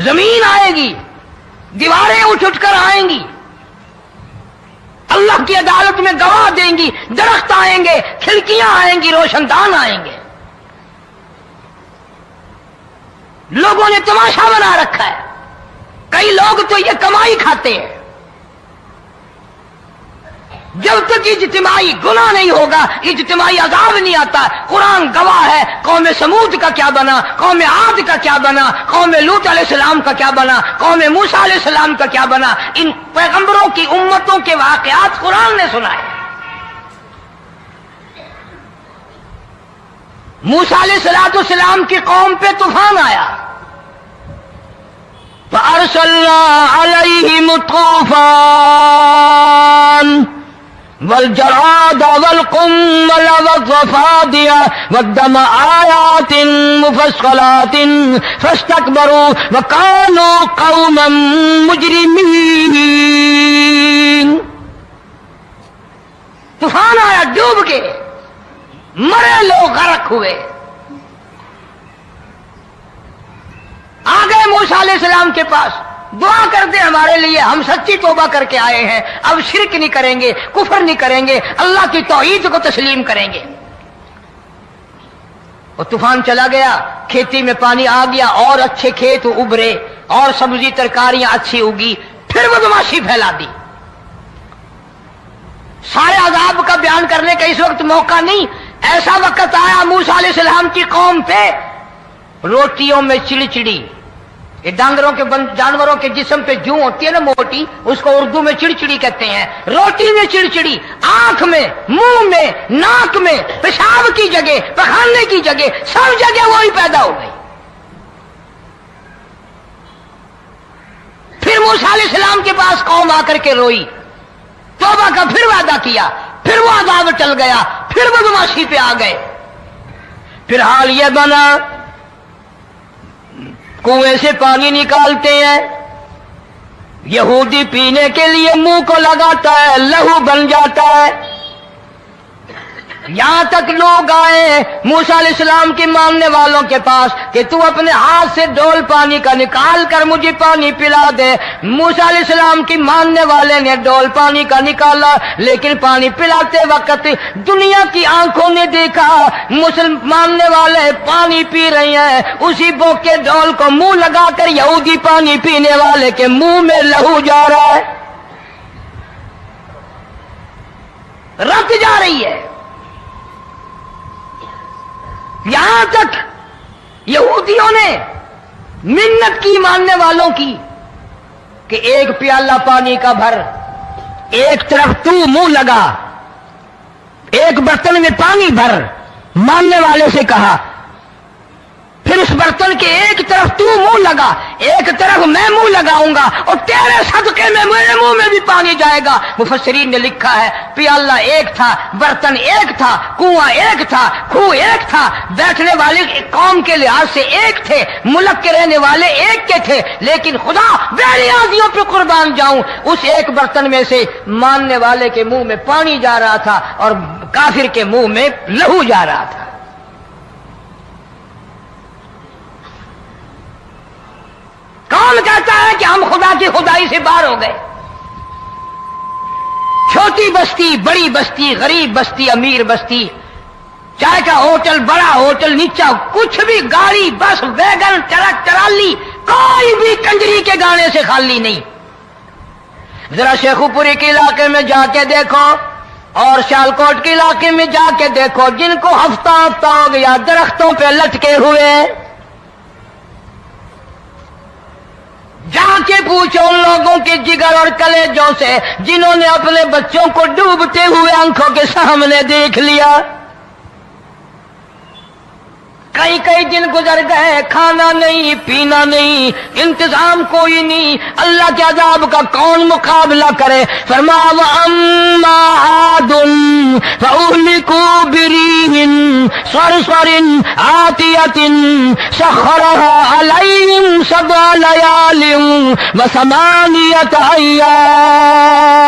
زمین آئے گی، دیواریں اٹھ اٹھ کر آئیں گی، اللہ کی عدالت میں گواہ دیں گی، درخت آئیں گے، کھڑکیاں آئیں گی، روشن دان آئیں گے، لوگوں نے تماشا بنا رکھا ہے، کئی لوگ تو یہ کمائی کھاتے ہیں، جب تک اجتماعی گناہ نہیں ہوگا اجتماعی عذاب نہیں آتا۔ قرآن گواہ ہے، قوم سمود کا کیا بنا، قوم عاد کا کیا بنا، قوم لوط علیہ السلام کا کیا بنا، قوم موسیٰ علیہ السلام کا کیا بنا، ان پیغمبروں کی امتوں کے واقعات قرآن نے سنائے۔ موسیٰ علیہ السلام کی قوم پہ طوفان آیا، فَأَرْسَلْنَا عَلَيْهِمُ الطُّوفَانَ والجراد والقمل والضفادع والدم آيات مفصلات فاستكبروا وكانوا قوما مجرمين۔ طوفان آیا، ڈوب گئے، مرے لوگ، غرق ہوئے۔ آ گئے موسیٰ علیہ السلام کے پاس، دعا کر دے ہمارے لیے، ہم سچی توبہ کر کے آئے ہیں، اب شرک نہیں کریں گے، کفر نہیں کریں گے، اللہ کی توحید کو تسلیم کریں گے۔ اور طوفان چلا گیا، کھیتی میں پانی آ گیا، اور اچھے کھیت ابھرے، اور سبزی ترکاریاں اچھی اگی، پھر بدماشی پھیلا دی۔ سارے عذاب کا بیان کرنے کا اس وقت موقع نہیں، ایسا وقت آیا موسیٰ علیہ السلام کی قوم پہ روٹیوں میں چڑچڑی، یہ ڈانگروں کے جانوروں کے جسم پہ جوں ہوتی ہے نا موٹی، اس کو اردو میں چڑچڑی کہتے ہیں، روٹی میں چڑچڑی، آنکھ میں، منہ میں، ناک میں، پیشاب کی جگہ، پخانے کی جگہ، سب جگہ وہی پیدا ہو گئی۔ پھر موسیٰ علیہ السلام کے پاس قوم آ کر کے روئی، توبہ کا پھر وعدہ کیا، پھر وہ عذاب ٹل گیا، پھر بدماشی پہ آ گئے۔ پھر حال یہ بنا، کنویں سے پانی نکالتے ہیں، یہودی پینے کے لیے منہ کو لگاتا ہے، لہو بن جاتا ہے۔ یہاں تک لوگ آئے موسیٰ علیہ السلام کی ماننے والوں کے پاس کہ تو اپنے ہاتھ سے ڈول پانی کا نکال کر مجھے پانی پلا دے۔ موسیٰ علیہ السلام کی ماننے والے نے ڈول پانی کا نکالا، لیکن پانی پلاتے وقت دنیا کی آنکھوں نے دیکھا ماننے والے پانی پی رہے ہیں، اسی بوکے ڈول کو منہ لگا کر یہودی پانی پینے والے کے منہ میں لہو جا رہا ہے، رت جا رہی ہے۔ یہاں تک یہودیوں نے منت کی ماننے والوں کی کہ ایک پیالہ پانی کا بھر، ایک طرف تو منہ لگا، ایک برتن میں پانی بھر، ماننے والے سے کہا، پھر اس برتن کے ایک طرف تو منہ لگا، ایک طرف میں منہ لگاؤں گا، اور تیرے صدقے میں میرے منہ میں بھی پانی جائے گا۔ مفسرین نے لکھا ہے پیالہ ایک تھا، برتن ایک تھا، کنواں ایک تھا، کھو ایک تھا، بیٹھنے والے قوم کے لحاظ سے ایک تھے، ملک کے رہنے والے ایک کے تھے، لیکن خدا بے نیازیوں پہ قربان جاؤں، اس ایک برتن میں سے ماننے والے کے منہ میں پانی جا رہا تھا اور کافر کے منہ میں لہو جا رہا تھا۔ کون کہتا ہے کہ ہم خدا کی خدائی سے باہر ہو گئے؟ چھوٹی بستی، بڑی بستی، غریب بستی، امیر بستی، چائے کا ہوٹل، بڑا ہوٹل، نیچا کچھ بھی، گاڑی، بس، ویگن، ٹرک، ٹرالی، کوئی بھی کنجری کے گانے سے خالی نہیں۔ ذرا شیخو پوری کے علاقے میں جا کے دیکھو اور سیالکوٹ کے علاقے میں جا کے دیکھو، جن کو ہفتہ ہفتہ ہو گیا درختوں پہ لٹکے ہوئے، جا کے پوچھو ان لوگوں کے جگر اور کلیجوں سے جنہوں نے اپنے بچوں کو ڈوبتے ہوئے آنکھوں کے سامنے دیکھ لیا۔ کئی کئی دن گزر گئے، کھانا نہیں پینا نہیں، انتظام کوئی نہیں، اللہ کے عذاب کا کون مقابلہ کرے؟ فرمایا وَأَمَّا عَادٌ فَأُهْلِكُوا بِرِيحٍ صَرْصَرٍ عَاتِيَةٍ سَخَّرَهَا عَلَيْهِمْ سَبْعَ لَيَالٍ وَثَمَانِيَةَ أَيَّامٍ۔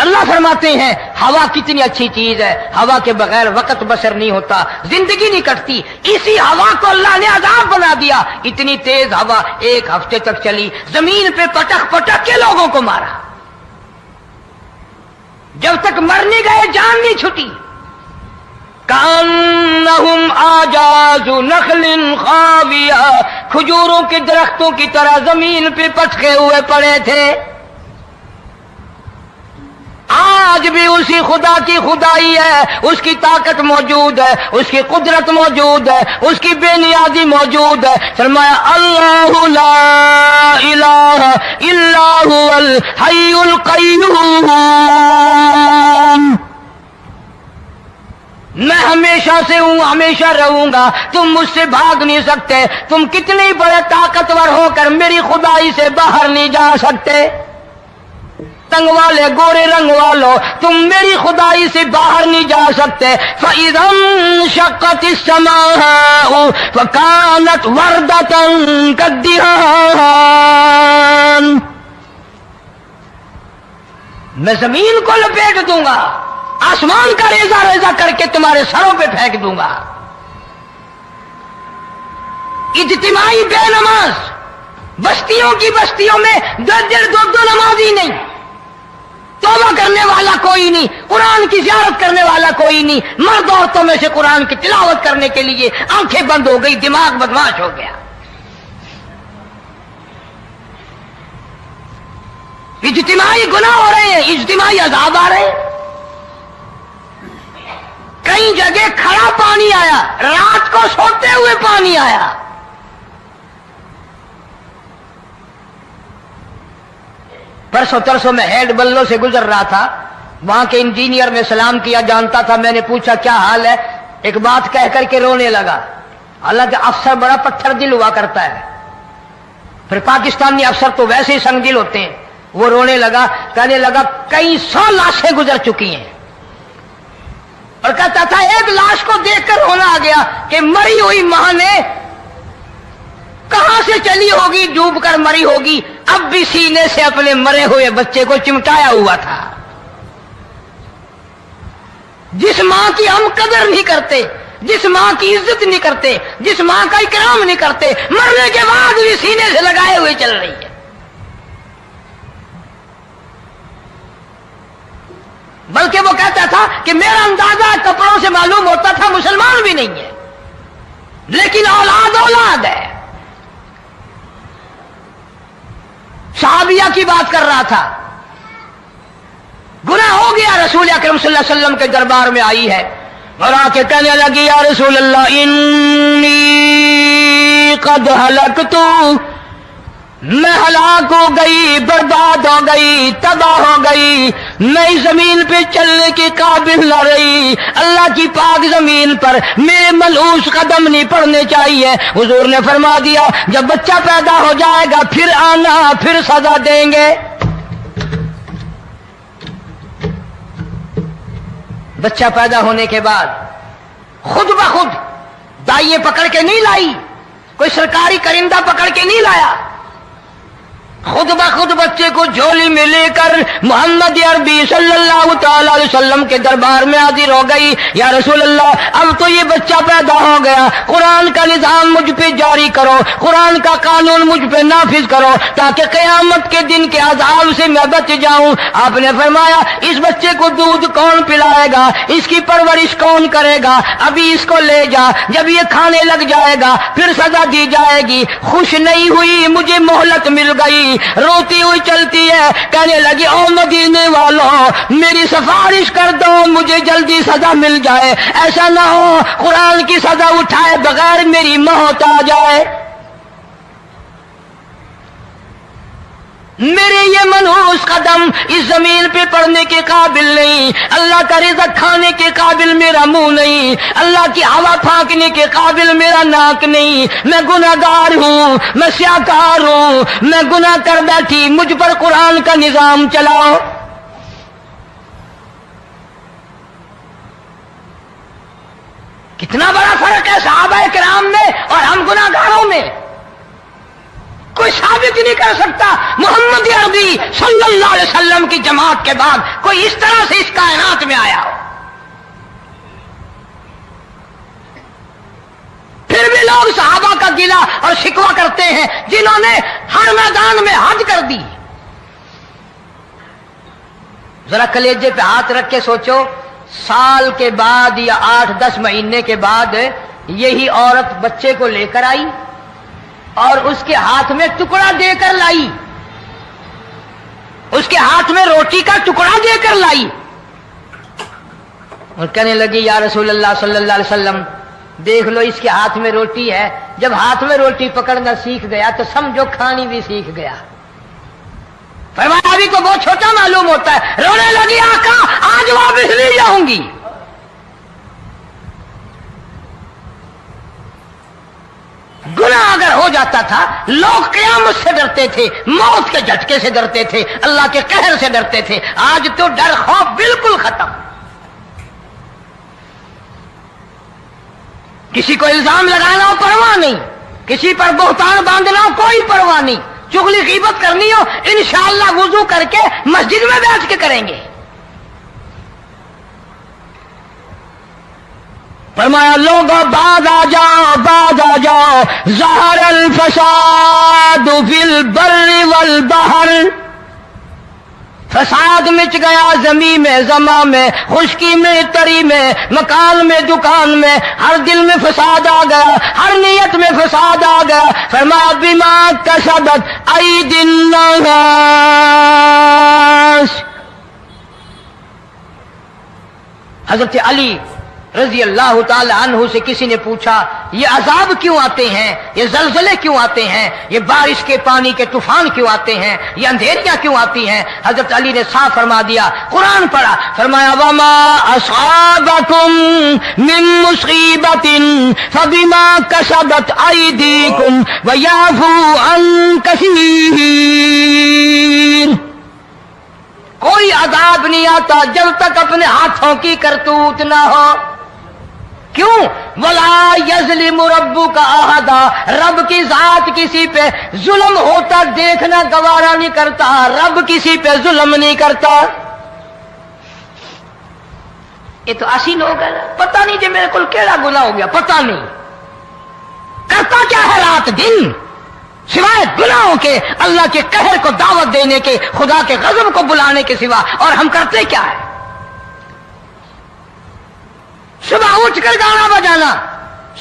اللہ فرماتے ہیں ہوا کتنی اچھی چیز ہے، ہوا کے بغیر وقت بسر نہیں ہوتا، زندگی نہیں کٹتی، اسی ہوا کو اللہ نے عذاب بنا دیا۔ اتنی تیز ہوا ایک ہفتے تک چلی، زمین پہ پٹک پٹک کے لوگوں کو مارا، جب تک مر نہیں گئے جان نہیں چھٹی۔ کأنہم اعجاز نخل خاویہ، کھجوروں کے درختوں کی طرح زمین پہ پٹکے ہوئے پڑے تھے۔ آج بھی اسی خدا کی خدائی ہے، اس کی طاقت موجود ہے، اس کی قدرت موجود ہے، اس کی بے نیازی موجود ہے۔ فرمایا اللہ لا الہ الا هو الحی القیوم، میں ہمیشہ سے ہوں، ہمیشہ رہوں گا، تم مجھ سے بھاگ نہیں سکتے، تم کتنے بڑے طاقتور ہو کر میری خدائی سے باہر نہیں جا سکتے، تنگ والے گورے رنگ والو تم میری خدائی سے باہر نہیں جا سکتے۔ فَإِذَا انشَقَّتِ السَّمَاءُ فَكَانَتْ وَرْدَةً كَالدِّهَانِ، میں زمین کو لپیٹ دوں گا، آسمان کا ریزہ ریزہ کر کے تمہارے سروں پہ پھینک دوں گا۔ اجتماعی بے نماز، بستیوں کی بستیوں میں دو نمازی نہیں، توبہ کرنے والا کوئی نہیں، قرآن کی زیارت کرنے والا کوئی نہیں، مرد عورتوں میں سے قرآن کی تلاوت کرنے کے لیے آنکھیں بند ہو گئی، دماغ بدماش ہو گیا۔ اجتماعی گناہ ہو رہے ہیں، اجتماعی عذاب آ رہے ہیں۔ کئی جگہ کھڑا پانی آیا، رات کو سوتے ہوئے پانی آیا۔ پرسوں ترسوں میں ہیڈ بلو سے گزر رہا تھا، وہاں کے انجینئر نے سلام کیا، جانتا تھا، میں نے پوچھا کیا حال ہے، ایک بات کہہ کر کے رونے لگا، حالانکہ افسر بڑا پتھر دل ہوا کرتا ہے، پھر پاکستانی افسر تو ویسے ہی سنگ دل ہوتے ہیں، وہ رونے لگا، کہنے لگا کئی 100 لاشیں گزر چکی ہیں، اور کہتا تھا ایک لاش کو دیکھ کر رونا آ گیا کہ مری ہوئی ماں نے کہاں سے چلی ہوگی، ڈوب کر مری ہوگی، اب بھی سینے سے اپنے مرے ہوئے بچے کو چمٹایا ہوا تھا۔ جس ماں کی ہم قدر نہیں کرتے، جس ماں کی عزت نہیں کرتے، جس ماں کا اکرام نہیں کرتے، مرنے کے بعد بھی سینے سے لگائے ہوئے چل رہی ہے۔ بلکہ وہ کہتا تھا کہ میرا اندازہ کپڑوں سے معلوم ہوتا تھا مسلمان بھی نہیں ہے، لیکن اولاد اولاد ہے۔ صحابیہ کی بات کر رہا تھا، گناہ ہو گیا، رسول اکرم صلی اللہ علیہ وسلم کے دربار میں آئی ہے اور آ کے کہنے لگی یا رسول اللہ انی قد ہلکت، میں ہلاک ہو گئی، برباد ہو گئی، تباہ ہو گئی، میں اس زمین پہ چلنے کے قابل نہ رہی، اللہ کی پاک زمین پر میرے ملعوس قدم نہیں پڑنے چاہیے۔ حضور نے فرما دیا جب بچہ پیدا ہو جائے گا پھر آنا، پھر سزا دیں گے۔ بچہ پیدا ہونے کے بعد خود بخود دائیں پکڑ کے نہیں لائی، کوئی سرکاری کرندہ پکڑ کے نہیں لایا، خود بخود بچے کو جھولی میں لے کر محمد عربی صلی اللہ تعالی علیہ وسلم کے دربار میں حاضر ہو گئی۔ یا رسول اللہ اب تو یہ بچہ پیدا ہو گیا، قرآن کا نظام مجھ پہ جاری کرو، قرآن کا قانون مجھ پہ نافذ کرو تاکہ قیامت کے دن کے عذاب سے میں بچ جاؤں۔ آپ نے فرمایا اس بچے کو دودھ کون پلائے گا، اس کی پرورش کون کرے گا، ابھی اس کو لے جا، جب یہ کھانے لگ جائے گا پھر سزا دی جائے گی۔ خوش نہیں ہوئی، مجھے مہلت مل گئی، روتی ہوئی چلتی ہے، کہنے لگی او مدینے والوں میری سفارش کر دو، مجھے جلدی سزا مل جائے، ایسا نہ ہو قرآن کی سزا اٹھائے بغیر میری موت آ جائے۔ میرے یہ منحوس قدم اس زمین پہ پڑنے کے قابل نہیں، اللہ کا رزق کھانے کے قابل میرا منہ نہیں، اللہ کی ہوا پھانکنے کے قابل میرا ناک نہیں، میں گناہگار ہوں، میں سیاکار ہوں، میں گناہ کر بیٹھی، مجھ پر قرآن کا نظام چلاؤ۔ کتنا بڑا فرق ہے صحابہ کرام میں اور ہم گناہگاروں میں، کوئی ثابت نہیں کر سکتا محمد عربی صلی اللہ علیہ وسلم کی جماعت کے بعد کوئی اس طرح سے اس کائنات میں آیا ہو۔ پھر بھی لوگ صحابہ کا گلہ اور شکوہ کرتے ہیں جنہوں نے ہر میدان میں حج کر دی۔ ذرا کلیجے پہ ہاتھ رکھ کے سوچو، سال کے بعد یا 8-10 مہینے کے بعد یہی عورت بچے کو لے کر آئی اور اس کے ہاتھ میں ٹکڑا دے کر لائی، اس کے ہاتھ میں روٹی کا ٹکڑا دے کر لائی اور کہنے لگی یا رسول اللہ صلی اللہ علیہ وسلم دیکھ لو اس کے ہاتھ میں روٹی ہے۔ جب ہاتھ میں روٹی پکڑنا سیکھ گیا تو سمجھو کھانی بھی سیکھ گیا۔ فرمایا ابھی تو بہت چھوٹا معلوم ہوتا ہے، رونے لگی آقا آج واپس لے جاؤں گی۔ گناہ اگر ہو جاتا تھا لوگ قیامت سے ڈرتے تھے، موت کے جھٹکے سے ڈرتے تھے، اللہ کے قہر سے ڈرتے تھے، آج تو ڈر خوف بالکل ختم۔ کسی کو الزام لگانا ہو پرواہ نہیں، کسی پر بہتان باندھنا ہو کوئی پرواہ نہیں، چغلی غیبت کرنی ہو انشاءاللہ وضو کر کے مسجد میں بیٹھ کے کریں گے۔ فرمایا لوگوں بعد آ جاؤ ظہر الفساد فی البر والبحر، فساد مچ گیا زمین میں زماں میں، خشکی میں تری میں، مکان میں دکان میں، ہر دل میں فساد آ گیا، ہر نیت میں فساد آ گیا۔ فرمایا بما کسبت ایدی الناس، حضرت علی رضی اللہ تعالی عنہ سے کسی نے پوچھا یہ عذاب کیوں آتے ہیں، یہ زلزلے کیوں آتے ہیں، یہ بارش کے پانی کے طوفان کیوں آتے ہیں، یہ اندھیریاں کیوں آتی ہیں؟ حضرت علی نے صاف فرما دیا، قرآن پڑھا، فرمایا وما اصابکم من مصیبت فبما کسبت ایدیکم ویعفو عن کثیر۔ کوئی عذاب نہیں آتا جب تک اپنے ہاتھوں کی کرتوت نہ ہو۔ کیوں؟ ولا یظلم ربک احدا، رب کی ذات کسی پہ ظلم ہوتا دیکھنا گوارا نہیں کرتا، رب کسی پہ ظلم نہیں کرتا۔ یہ تو اسی لوگ ہیں، پتہ نہیں جی میرے کو کیڑا گناہ ہو گیا، پتہ نہیں کرتا کیا ہے رات دن سوائے گناہوں کے، اللہ کے قہر کو دعوت دینے کے، خدا کے غضب کو بلانے کے سوا، اور ہم کرتے کیا ہے؟ صبح اٹھ کر گانا بجانا،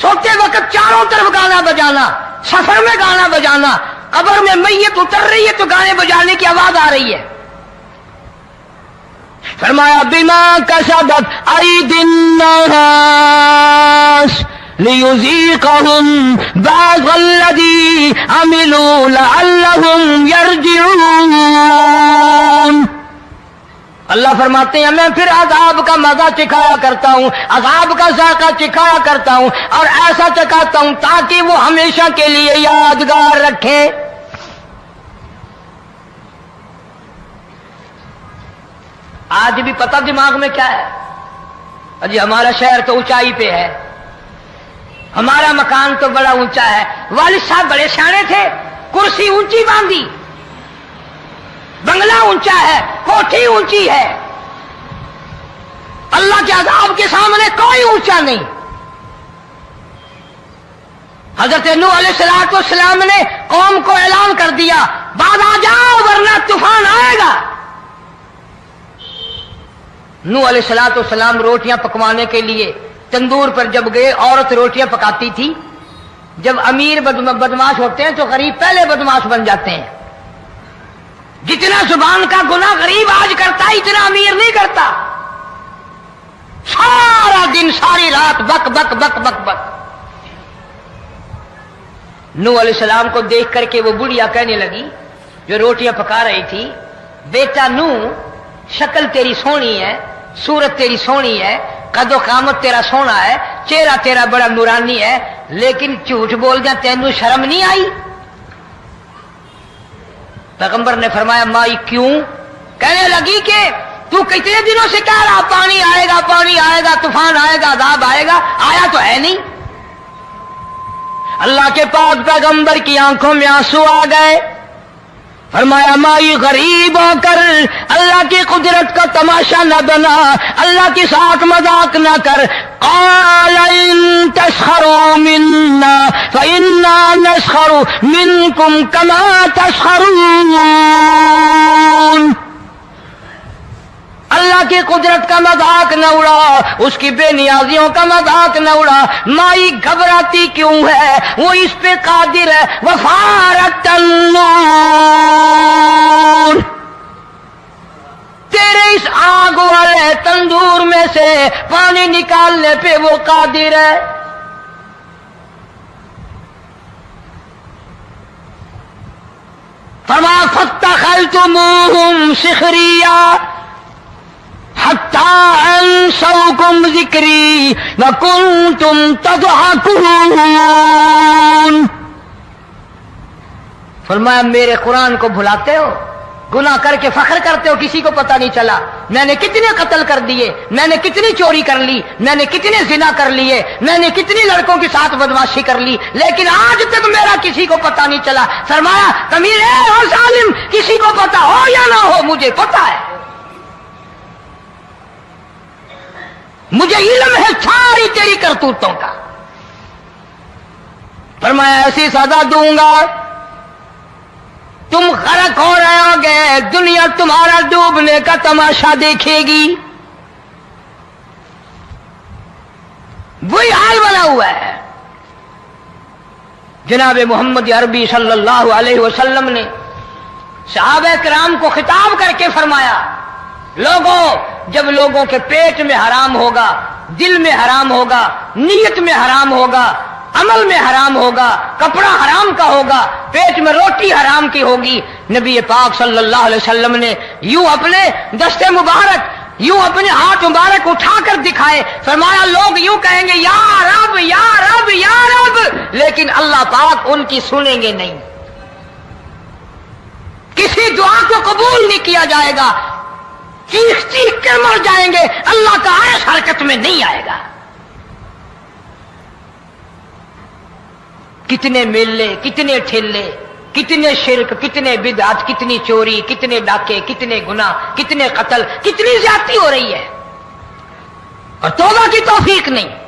سوتے وقت چاروں طرف گانا بجانا، سفر میں گانا بجانا، قبر میں میت اتر رہی ہے تو گانے بجانے کی آواز آ رہی ہے۔ فرمایا بما کسبت ایدی الناس لیذیقہم بعض الذی عملوا لعلہم یرجعون۔ اللہ فرماتے ہیں میں پھر عذاب کا مزہ چکھایا کرتا ہوں، عذاب کا ذائقہ چکھایا کرتا ہوں، اور ایسا چکھاتا ہوں تاکہ وہ ہمیشہ کے لیے یادگار رکھیں۔ آج بھی پتہ دماغ میں کیا ہے؟ جی ہمارا شہر تو اونچائی پہ ہے، ہمارا مکان تو بڑا اونچا ہے، والد صاحب بڑے سیانے تھے، کرسی اونچی باندھی، بنگلہ اونچا ہے، کوٹھی اونچی ہے، اللہ کے عذاب کے سامنے کوئی اونچا نہیں۔ حضرت نوح علیہ السلام نے قوم کو اعلان کر دیا بعد آ جاؤ ورنہ طوفان آئے گا۔ نوح علیہ السلام روٹیاں پکوانے کے لیے تندور پر جب گئے، عورت روٹیاں پکاتی تھی۔ جب امیر بدماش ہوتے ہیں تو غریب پہلے بدماش بن جاتے ہیں۔ جتنا زبان کا گناہ غریب آج کرتا ہے اتنا امیر نہیں کرتا۔ سارا دن ساری رات بک بک بک بک بک۔ نوح علیہ السلام کو دیکھ کر کے وہ بڑھیا کہنے لگی جو روٹیاں پکا رہی تھی، بیٹا نو شکل تیری سونی ہے، صورت تیری سونی ہے، قد و قامت تیرا سونا ہے، چہرہ تیرا بڑا نورانی ہے، لیکن جھوٹ بول جا تینوں شرم نہیں آئی؟ پیغمبر نے فرمایا مائی کیوں؟ کہنے لگی کہ تو کتنے دنوں سے کہہ رہا پانی آئے گا، پانی آئے گا، طوفان آئے گا، عذاب آئے گا، آیا تو ہے نہیں۔ اللہ کے پاک پیغمبر کی آنکھوں میں آنسو آ گئے، فرمایا مائی غریب ہو کر اللہ کی قدرت کا تماشا نہ بنا، اللہ کے ساتھ مذاق نہ کر۔ قال ان تسخروا منا فإنا نسخر منكم كما تسخرون۔ اللہ کی قدرت کا مذاق نہ اڑا، اس کی بے نیازیوں کا مذاق نہ اڑا۔ مائی گھبراتی کیوں ہے؟ وہ اس پہ قادر ہے۔ وفارت النور، تیرے اس آگ والے تندور میں سے پانی نکالنے پہ وہ قادر ہے۔ فما فاتخذتموہم سخریا حتی انسوکم ذکری وکنتم تضحکون۔ فرمایا میرے قرآن کو بھلاتے ہو، گناہ کر کے فخر کرتے ہو، کسی کو پتہ نہیں چلا میں نے کتنے قتل کر دیے، میں نے کتنی چوری کر لی، میں نے کتنے زنا کر لیے، میں نے کتنی لڑکوں کے ساتھ بدماشی کر لی، لیکن آج تک میرا کسی کو پتہ نہیں چلا۔ فرمایا کمینے اور ظالم، کسی کو پتہ ہو یا نہ ہو مجھے پتہ ہے، مجھے علم ہے ساری تیری کرتوتوں کا۔ فرمایا ایسی سزا دوں گا تم غرق ہو رہے ہو گے، دنیا تمہارا ڈوبنے کا تماشا دیکھے گی۔ وہی حال بنا ہوا ہے۔ جناب محمد عربی صلی اللہ علیہ وسلم نے صحابہ کرام کو خطاب کر کے فرمایا لوگوں، جب لوگوں کے پیٹ میں حرام ہوگا، دل میں حرام ہوگا، نیت میں حرام ہوگا، عمل میں حرام ہوگا، کپڑا حرام کا ہوگا، پیٹ میں روٹی حرام کی ہوگی، نبی پاک صلی اللہ علیہ وسلم نے یوں اپنے دستے مبارک، یوں اپنے ہاتھ مبارک اٹھا کر دکھائے، فرمایا لوگ یوں کہیں گے یا رب یا رب یا رب، لیکن اللہ پاک ان کی سنیں گے نہیں، کسی دعا کو قبول نہیں کیا جائے گا، چیخ چیخ کر مر جائیں گے، اللہ کا عرش حرکت میں نہیں آئے گا۔ کتنے میلے، کتنے ٹھیلے، کتنے شرک، کتنے بدعت، کتنی چوری، کتنے ڈاکے، کتنے گناہ، کتنے قتل، کتنی زیادتی ہو رہی ہے اور توبہ کی توفیق نہیں۔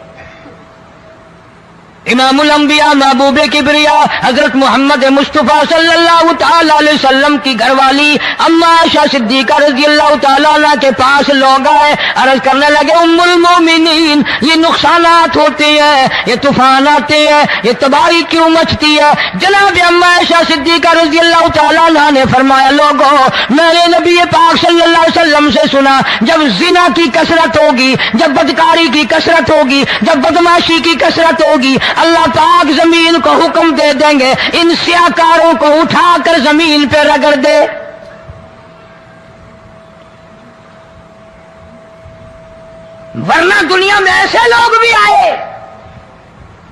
امام الانبیاء محبوب کبریا حضرت محمد مصطفیٰ صلی اللہ تعالی علیہ وسلم کی گھر والی اما عائشہ صدیقہ رضی اللہ تعالیٰ عنہ کے پاس لوگ آئے، عرض کرنے لگے ام المومنین یہ نقصانات ہوتے ہیں، یہ طوفان آتے ہیں، یہ تباہی کیوں مچتی ہے؟ جناب اما عائشہ صدیقہ رضی اللہ تعالیٰ عنہ نے فرمایا لوگوں، میں نے نبی پاک صلی اللہ علیہ وسلم سے سنا جب زنا کی کثرت ہوگی، جب بدکاری کی کثرت ہوگی، جب بدماشی کی کثرت ہوگی، اللہ پاک زمین کو حکم دے دیں گے ان سیاکاروں کو اٹھا کر زمین پہ رگڑ دے۔ ورنہ دنیا میں ایسے لوگ بھی آئے،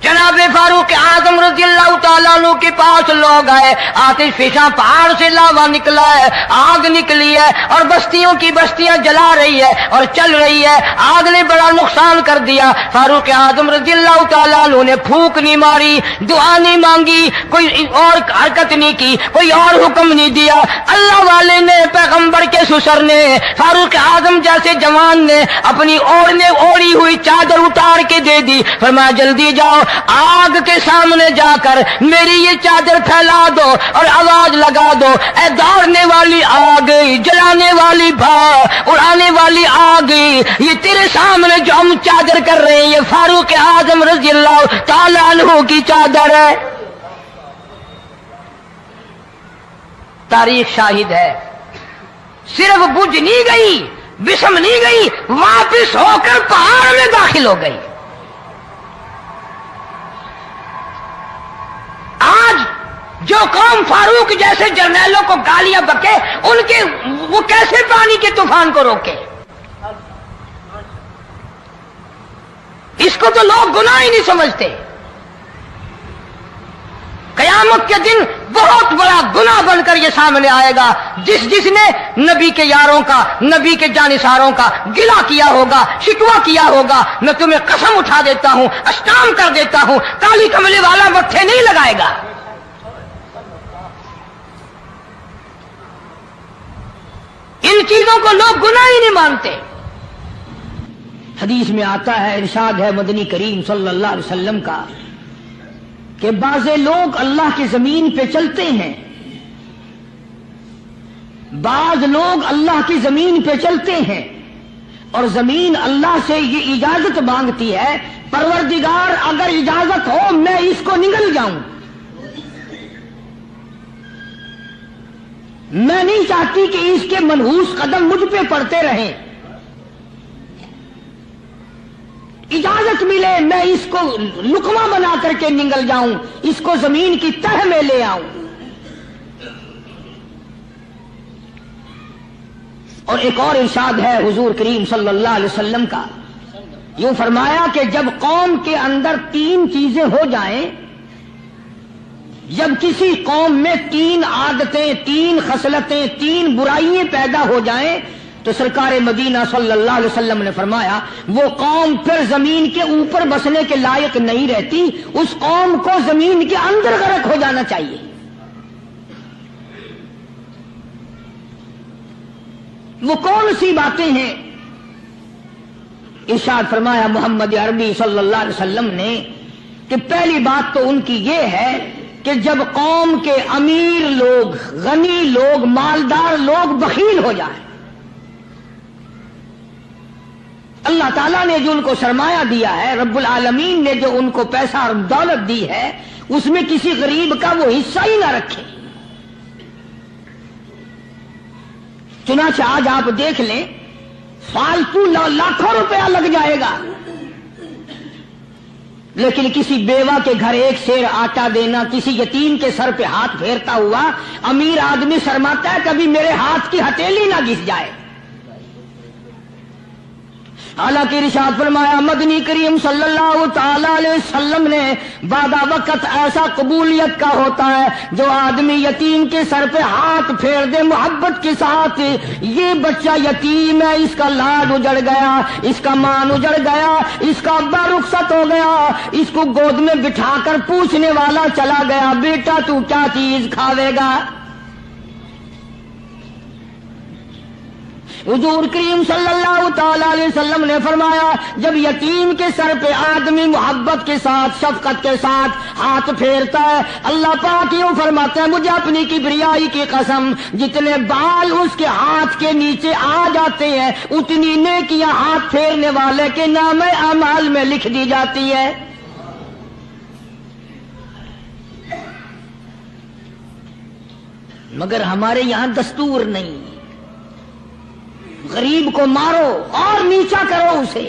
جناب فاروق اعظم رضی اللہ تعالیٰ عنہ کے پاس لوگ آئے، آتش فشاں پہاڑ سے لاوا نکلا ہے، آگ نکلی ہے اور بستیوں کی بستیاں جلا رہی ہے اور چل رہی ہے، آگ نے بڑا نقصان کر دیا۔ فاروق اعظم رضی اللہ تعالیٰ عنہ نے پھونک نہیں ماری، دعا نہیں مانگی، کوئی اور حرکت نہیں کی، کوئی اور حکم نہیں دیا۔ اللہ والے نے، پیغمبر کے سسر نے، فاروق اعظم جیسے جوان نے اپنی اوڑھی ہوئی چادر اتار کے دے دی، فرمایا جلدی جاؤ آگ کے سامنے جا کر میری یہ چادر پھیلا دو اور آواز لگا دو، اے دوڑنے والی آگ، جلانے والی اڑانے والی آگ، یہ تیرے سامنے جو ہم چادر کر رہے ہیں یہ فاروق اعظم رضی اللہ تعالی عنہ کی چادر ہے۔ تاریخ شاہد ہے، صرف بجھ نہیں گئی، بسم نہیں گئی، واپس ہو کر پہاڑ میں داخل ہو گئی۔ آج جو قوم فاروق جیسے جرنیلوں کو گالیاں بکے ان کے وہ کیسے پانی کے طوفان کو روکے؟ اس کو تو لوگ گناہ ہی نہیں سمجھتے۔ قیامت کے دن بہت بڑا گناہ بن کر یہ سامنے آئے گا، جس نے نبی کے یاروں کا، نبی کے جانثاروں کا گلہ کیا ہوگا، شکوہ کیا ہوگا۔ میں تمہیں قسم اٹھا دیتا ہوں، اشتام کر دیتا ہوں، کالی کملی والا متھے نہیں لگائے گا۔ ان چیزوں کو لوگ گناہ ہی نہیں مانتے۔ حدیث میں آتا ہے، ارشاد ہے مدنی کریم صلی اللہ علیہ وسلم کا کہ بعض لوگ اللہ کی زمین پہ چلتے ہیں، بعض لوگ اللہ کی زمین پہ چلتے ہیں اور زمین اللہ سے یہ اجازت مانگتی ہے، پروردگار اگر اجازت ہو میں اس کو نگل جاؤں، میں نہیں چاہتی کہ اس کے منحوس قدم مجھ پہ پڑتے رہیں، اجازت ملے میں اس کو لقمہ بنا کر کے نگل جاؤں، اس کو زمین کی تہ میں لے آؤں۔ اور ایک اور ارشاد ہے حضور کریم صلی اللہ علیہ وسلم کا، یوں فرمایا کہ جب قوم کے اندر تین چیزیں ہو جائیں، جب کسی قوم میں تین عادتیں، تین خصلتیں، تین برائیاں پیدا ہو جائیں تو سرکار مدینہ صلی اللہ علیہ وسلم نے فرمایا وہ قوم پھر زمین کے اوپر بسنے کے لائق نہیں رہتی، اس قوم کو زمین کے اندر غرق ہو جانا چاہیے۔ وہ کون سی باتیں ہیں؟ ارشاد فرمایا محمد عربی صلی اللہ علیہ وسلم نے کہ پہلی بات تو ان کی یہ ہے کہ جب قوم کے امیر لوگ، غنی لوگ، مالدار لوگ بخیل ہو جائیں، اللہ تعالیٰ نے جو ان کو سرمایہ دیا ہے، رب العالمین نے جو ان کو پیسہ اور دولت دی ہے، اس میں کسی غریب کا وہ حصہ ہی نہ رکھے۔ چنانچہ آج آپ دیکھ لیں فالتو لاکھوں روپیہ لگ جائے گا، لیکن کسی بیوہ کے گھر ایک سیر آٹا دینا، کسی یتیم کے سر پہ ہاتھ پھیرتا ہوا امیر آدمی شرماتا ہے کبھی میرے ہاتھ کی ہتھیلی نہ گھس جائے۔ حالانکہ ارشاد فرمایا مدنی کریم صلی اللہ تعالی علیہ وسلم نے بعد وقت ایسا قبولیت کا ہوتا ہے جو آدمی یتیم کے سر پہ ہاتھ پھیر دے محبت کے ساتھ، یہ بچہ یتیم ہے، اس کا لاڈ اجڑ گیا، اس کا مان اجڑ گیا، اس کا ابا رخصت ہو گیا، اس کو گود میں بٹھا کر پوچھنے والا چلا گیا بیٹا تو کیا چیز کھاوے گا؟ حضور کریم صلی اللہ تعالی علیہ وسلم نے فرمایا جب یتیم کے سر پہ آدمی محبت کے ساتھ، شفقت کے ساتھ ہاتھ پھیرتا ہے، اللہ پاک یوں فرماتا ہے مجھے اپنی کبریائی کی قسم جتنے بال اس کے ہاتھ کے نیچے آ جاتے ہیں اتنی نیکیاں ہاتھ پھیرنے والے کے نام اعمال میں لکھ دی جاتی ہے۔ مگر ہمارے یہاں دستور نہیں، غریب کو مارو اور نیچا کرو اسے۔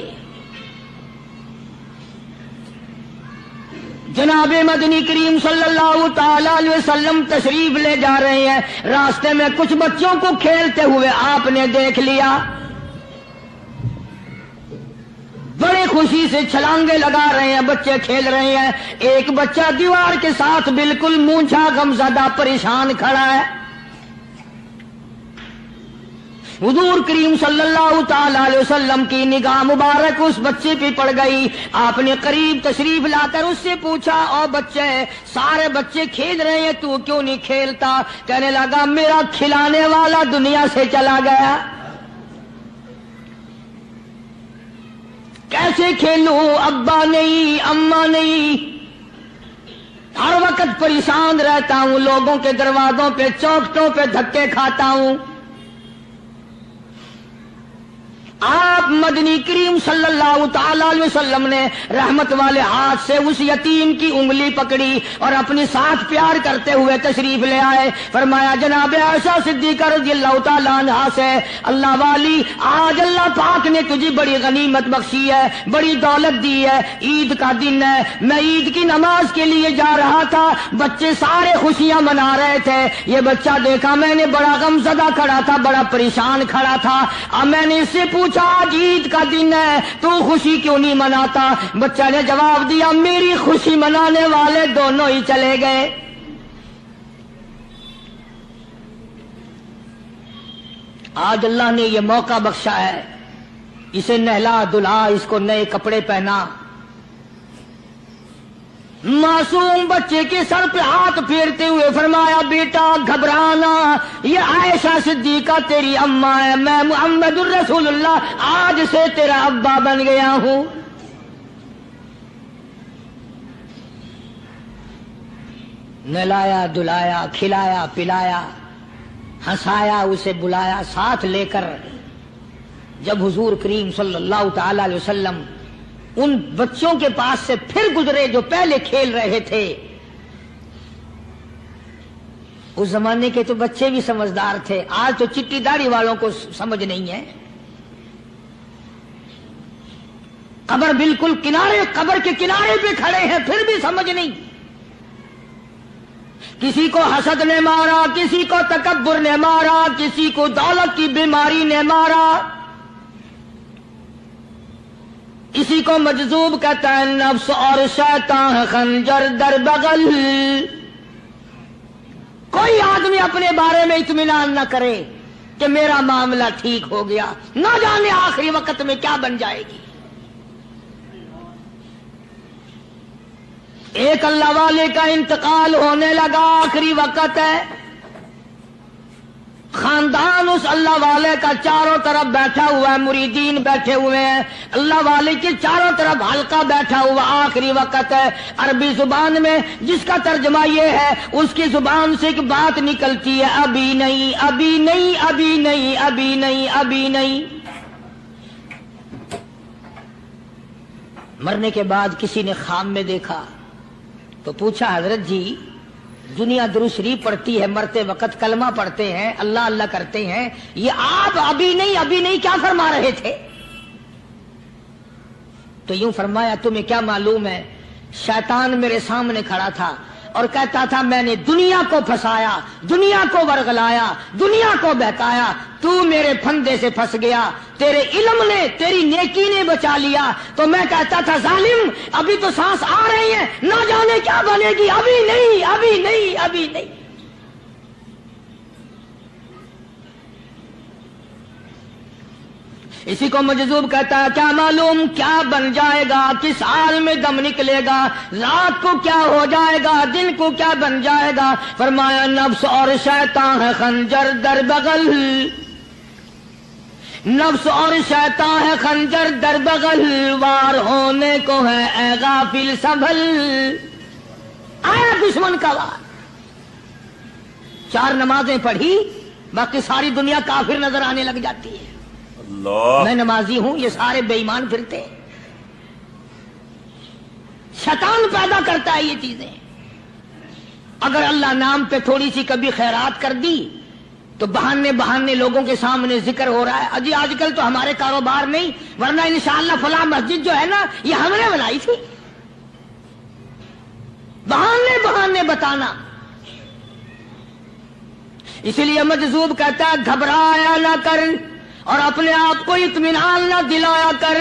جناب مدنی کریم صلی اللہ تعالی علیہ وسلم تشریف لے جا رہے ہیں، راستے میں کچھ بچوں کو کھیلتے ہوئے آپ نے دیکھ لیا، بڑی خوشی سے چھلانگے لگا رہے ہیں، بچے کھیل رہے ہیں، ایک بچہ دیوار کے ساتھ بالکل مونچھا غمزدہ پریشان کھڑا ہے۔ حضور کریم صلی اللہ تعالی علیہ وسلم کی نگاہ مبارک اس بچے پہ پڑ گئی، آپ نے قریب تشریف لا کر اس سے پوچھا او بچے، سارے بچے کھیل رہے ہیں تو کیوں نہیں کھیلتا؟ کہنے لگا میرا کھلانے والا دنیا سے چلا گیا، کیسے کھیلوں؟ ابا نہیں، اماں نہیں، ہر وقت پریشان رہتا ہوں، لوگوں کے دروازوں پہ چوکھٹوں پہ دھکے کھاتا ہوں، آپ مدنی کریم صلی اللہ تعالی علیہ وسلم نے رحمت والے ہاتھ سے اس یتیم کی انگلی پکڑی اور اپنی ساتھ پیار کرتے ہوئے تشریف لے آئے. فرمایا جناب عائشہ صدیقہ رضی اللہ تعالی عنہا سے, اللہ والی آج اللہ پاک نے تجھے بڑی غنیمت بخشی ہے, بڑی دولت دی ہے, عید کا دن ہے, میں عید کی نماز کے لیے جا رہا تھا, بچے سارے خوشیاں منا رہے تھے, یہ بچہ دیکھا میں نے بڑا غم زدہ کھڑا تھا, بڑا پریشان کھڑا تھا. اب میں نے اس سے پوچھا آج عید کا دن ہے تو خوشی کیوں نہیں مناتا؟ بچہ نے جواب دیا میری خوشی منانے والے دونوں ہی چلے گئے. آج اللہ نے یہ موقع بخشا ہے, اسے نہلا دھلا, اس کو نئے کپڑے پہنا. معصوم بچے کے سر پہ ہاتھ پھیرتے ہوئے فرمایا بیٹا گھبرانا, یہ عائشہ صدیقہ تیری اماں ہے, میں محمد الرسول اللہ آج سے تیرا ابا بن گیا ہوں. نہلایا دھلایا, کھلایا پلایا, ہنسایا, اسے بلایا ساتھ لے کر. جب حضور کریم صلی اللہ تعالی علیہ وسلم ان بچوں کے پاس سے پھر گزرے جو پہلے کھیل رہے تھے, اس زمانے کے تو بچے بھی سمجھدار تھے, آج تو چٹی داڑھی والوں کو سمجھ نہیں ہے. قبر بالکل کنارے, قبر کے کنارے پہ کھڑے ہیں پھر بھی سمجھ نہیں. کسی کو حسد نے مارا, کسی کو تکبر نے مارا, کسی کو دولت کی بیماری نے مارا, اسی کو مجذوب کہتا ہے. نفس اور شیطان خنجر در بغل. کوئی آدمی اپنے بارے میں اطمینان نہ کرے کہ میرا معاملہ ٹھیک ہو گیا, نہ جانے آخری وقت میں کیا بن جائے گی. ایک اللہ والے کا انتقال ہونے لگا, آخری وقت ہے. خاندان اس اللہ والے کا چاروں طرف بیٹھا ہوا ہے, مریدین بیٹھے ہوئے ہیں, اللہ والے کے چاروں طرف حلقہ بیٹھا ہوا, آخری وقت ہے. عربی زبان میں جس کا ترجمہ یہ ہے, اس کی زبان سے ایک بات نکلتی ہے, ابھی نہیں ابھی نہیں ابھی نہیں ابھی نہیں ابھی نہیں. مرنے کے بعد کسی نے خواب میں دیکھا تو پوچھا حضرت جی دنیا درود شریف پڑھتی ہے, مرتے وقت کلمہ پڑھتے ہیں, اللہ اللہ کرتے ہیں, یہ آپ ابھی نہیں کیا فرما رہے تھے؟ تو یوں فرمایا تمہیں کیا معلوم ہے, شیطان میرے سامنے کھڑا تھا اور کہتا تھا میں نے دنیا کو پھنسایا, دنیا کو ورغلایا, دنیا کو بہکایا, تو میرے پھندے سے پھنس گیا, تیرے علم نے تیری نیکی نے بچا لیا. تو میں کہتا تھا ظالم ابھی تو سانس آ رہی ہے, نہ جانے کیا بنے گی, ابھی نہیں ابھی نہیں ابھی نہیں. اسی کو مجذوب کہتا ہے کیا معلوم کیا بن جائے گا, کس حال میں دم نکلے گا, رات کو کیا ہو جائے گا, دن کو کیا بن جائے گا. فرمایا نفس اور شیطان ہے خنجر در بغل, نفس اور شیطان ہے خنجر در بغل, وار ہونے کو ہے اے غافل سنبھل. آیا دشمن کا وار. 4 نمازیں پڑھی, باقی ساری دنیا کافر نظر آنے لگ جاتی ہے. میں نمازی ہوں, یہ سارے بے ایمان پھرتے ہیں. شیطان پیدا کرتا ہے یہ چیزیں. اگر اللہ نام پہ تھوڑی سی کبھی خیرات کر دی تو بہانے لوگوں کے سامنے ذکر ہو رہا ہے, اجی آج کل تو ہمارے کاروبار نہیں, ورنہ انشاءاللہ فلاں مسجد جو ہے نا یہ ہم نے بنائی تھی. بہانے بتانا. اسی لیے مجذوب کہتا ہے گھبرایا نہ کر اور اپنے آپ کو اطمینان نہ دلایا کر.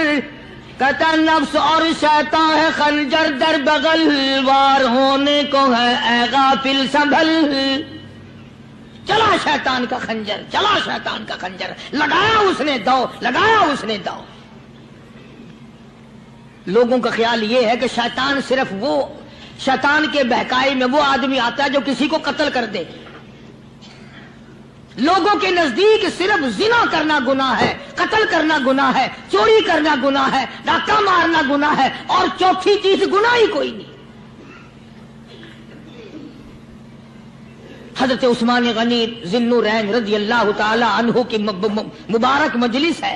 کہتا نفس اور شیطان ہے خنجر در بغل, وار ہونے کو ہے اے غافل سنبھل. چلا شیطان کا خنجر, چلا شیطان کا خنجر, لگایا اس نے دو, لگایا اس نے دو. لوگوں کا خیال یہ ہے کہ شیطان صرف وہ, شیطان کے بہکائی میں وہ آدمی آتا ہے جو کسی کو قتل کر دے. لوگوں کے نزدیک صرف زنا کرنا گناہ ہے, قتل کرنا گناہ ہے, چوری کرنا گناہ ہے, ڈاکہ مارنا گناہ ہے, اور چوتھی چیز گناہ ہی کوئی نہیں. حضرت عثمان غنی ذی النورین رضی اللہ تعالی عنہ کی مبارک مجلس ہے.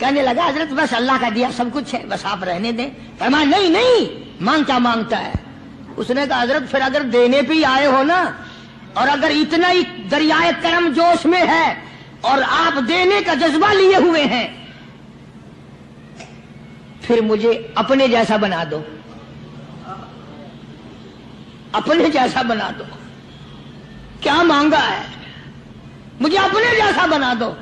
کہنے لگا حضرت بس اللہ کا دیا سب کچھ ہے، بس آپ رہنے دیں۔ فرمایا نہیں نہیں، مانگ کیا مانگتا ہے؟ اس نے کہا حضرت پھر اگر دینے پہ ہی آئے ہو نا، اور اگر اتنا ہی دریائے کرم جوش میں ہے اور آپ دینے کا جذبہ لیے ہوئے ہیں، پھر مجھے اپنے جیسا بنا دو، اپنے جیسا بنا دو۔ کیا مانگا ہے؟ مجھے اپنے جیسا بنا دو۔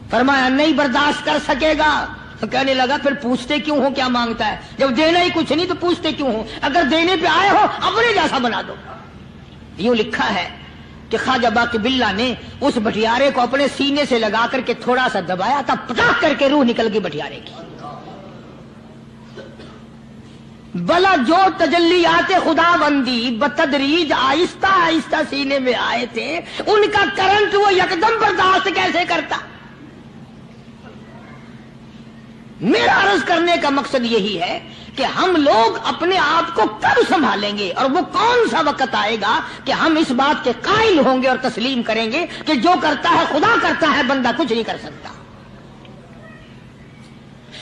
فرمایا نہیں برداشت کر سکے گا۔ تو کہنے لگا پھر پوچھتے کیوں ہو کیا مانگتا ہے؟ جب دینا ہی کچھ نہیں تو پوچھتے کیوں ہو؟ اگر دینے پہ آئے ہو اپنے جیسا بنا دو۔ یوں لکھا ہے کہ خواجہ باقی باللہ نے اس بٹیارے کو اپنے سینے سے لگا کر کے تھوڑا سا دبایا تھا، پٹاخ کر کے روح نکل گئی بٹیارے کی۔ بلا جو تجلیات خدا بندی بتدریج آہستہ آہستہ سینے میں آئے تھے، ان کا کرنٹ وہ یکدم برداشت کیسے کرتا؟ میرا عرض کرنے کا مقصد یہی ہے کہ ہم لوگ اپنے آپ کو کب سنبھالیں گے، اور وہ کون سا وقت آئے گا کہ ہم اس بات کے قائل ہوں گے اور تسلیم کریں گے کہ جو کرتا ہے خدا کرتا ہے، بندہ کچھ نہیں کر سکتا۔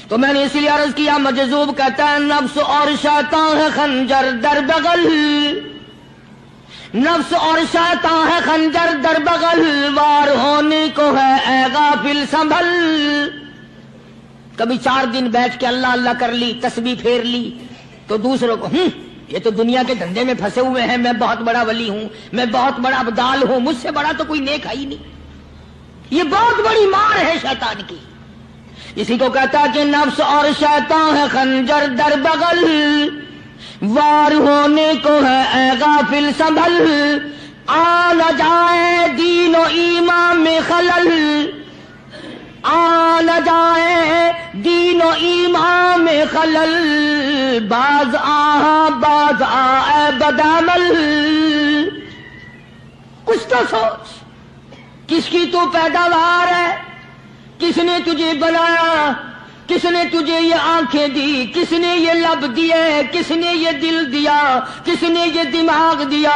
تو میں نے اس لیے عرض کیا، مجذوب کہتا ہے نفس اور شیطان ہے خنجر در بغل، نفس اور شیطان ہے خنجر در بغل، وار ہونے کو ہے اے غافل سنبھل۔ کبھی 4 دن بیٹھ کے اللہ اللہ کر لی، تسبیح پھیر لی، تو دوسروں کو یہ تو دنیا کے دھندے میں پھنسے ہوئے ہیں، میں بہت بڑا ولی ہوں، میں بہت بڑا ابدال ہوں، مجھ سے بڑا تو کوئی نیک ہے ہی نہیں۔ یہ بہت بڑی مار ہے شیطان کی۔ اسی کو کہتا کہ نفس اور شیطان ہے خنجر در بغل، وار ہونے کو ہے اے غافل سنبھل، آ نہ جائے دین و ایمان میں خلل، آ نہ جائے دین و ایمان میں خلل، باز باز اے بدعمل۔ کچھ تو سوچ، کس کی تو پیداوار ہے؟ کس نے تجھے بنایا؟ کس نے تجھے یہ آنکھیں دی؟ کس نے یہ لب دیے؟ کس نے یہ دل دیا؟ کس نے یہ دماغ دیا؟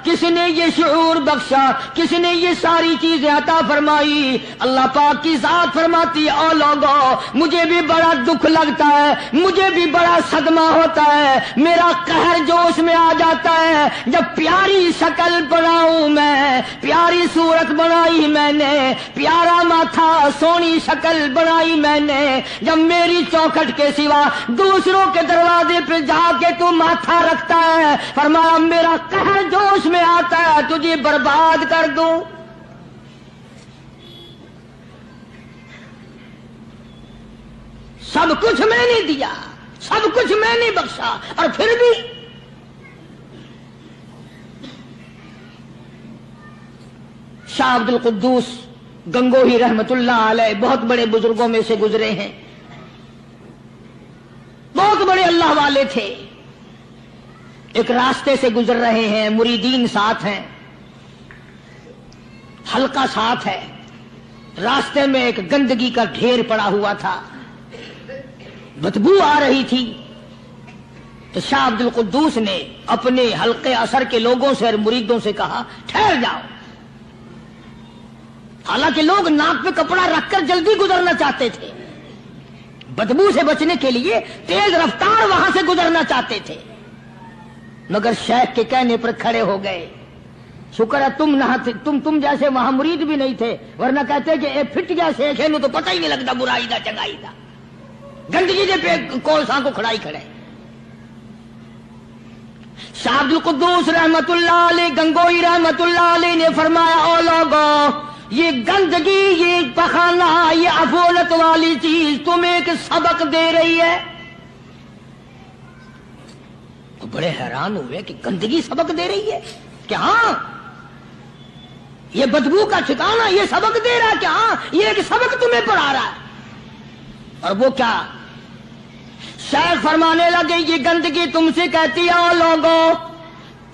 کس نے یہ شعور بخشا؟ کس نے یہ ساری چیزیں عطا فرمائی؟ اللہ پاک کی ذات فرماتی ہے او لوگو، مجھے بھی بڑا دکھ لگتا ہے، مجھے بھی بڑا صدمہ ہوتا ہے، میرا قہر جوش میں آ جاتا ہے جب پیاری شکل بناؤں میں، پیاری صورت بنائی میں نے، پیارا ماتھا سونی شکل بنائی میں نے، جب میری چوکھٹ کے سوا دوسروں کے دروازے پہ جا کے تو ماتھا رکھتا ہے، فرمایا میرا قہر جوش میں آتا ہے تجھے برباد کر دوں۔ سب کچھ میں نے دیا، سب کچھ میں نے بخشا، اور پھر بھی شاہ عبد القدوس گنگوہی رحمت اللہ علیہ بہت بڑے بزرگوں میں سے گزرے ہیں، بہت بڑے اللہ والے تھے۔ ایک راستے سے گزر رہے ہیں، مریدین ساتھ ہیں، حلقہ ساتھ ہے، راستے میں ایک گندگی کا ڈھیر پڑا ہوا تھا، بدبو آ رہی تھی۔ تو شاہ عبد القدوس نے اپنے حلقے اثر کے لوگوں سے اور مریدوں سے کہا ٹھہر جاؤ۔ حالانکہ لوگ ناک پہ کپڑا رکھ کر جلدی گزرنا چاہتے تھے، بدبو سے بچنے کے لیے تیز رفتار وہاں سے گزرنا چاہتے تھے، مگر شیخ کے کہنے پر کھڑے ہو گئے۔ شکر ہے تم جیسے وہاں مرید بھی نہیں تھے، ورنہ کہتے کہ اے پھٹ گیا شیخ ہے، تو پتہ ہی نہیں لگتا برائی دا چنگائی دا، گندگی دے پہ کولساں کو کھڑائی کھڑے۔ شاہ عبد القدوس رحمت اللہ علیہ گنگوئی رحمت اللہ علیہ نے فرمایا او لوگو، یہ گندگی، یہ پخانہ، یہ افولت والی چیز تمہیں ایک سبق دے رہی ہے۔ تو بڑے حیران ہوئے کہ گندگی سبق دے رہی ہے کہ ہاں یہ بدبو کا ٹھکانہ یہ سبق دے رہا ہے کہ ہاں یہ ایک سبق تمہیں پڑھا رہا ہے۔ اور وہ کیا؟ شیخ فرمانے لگے یہ گندگی تم سے کہتی ہے او لوگو،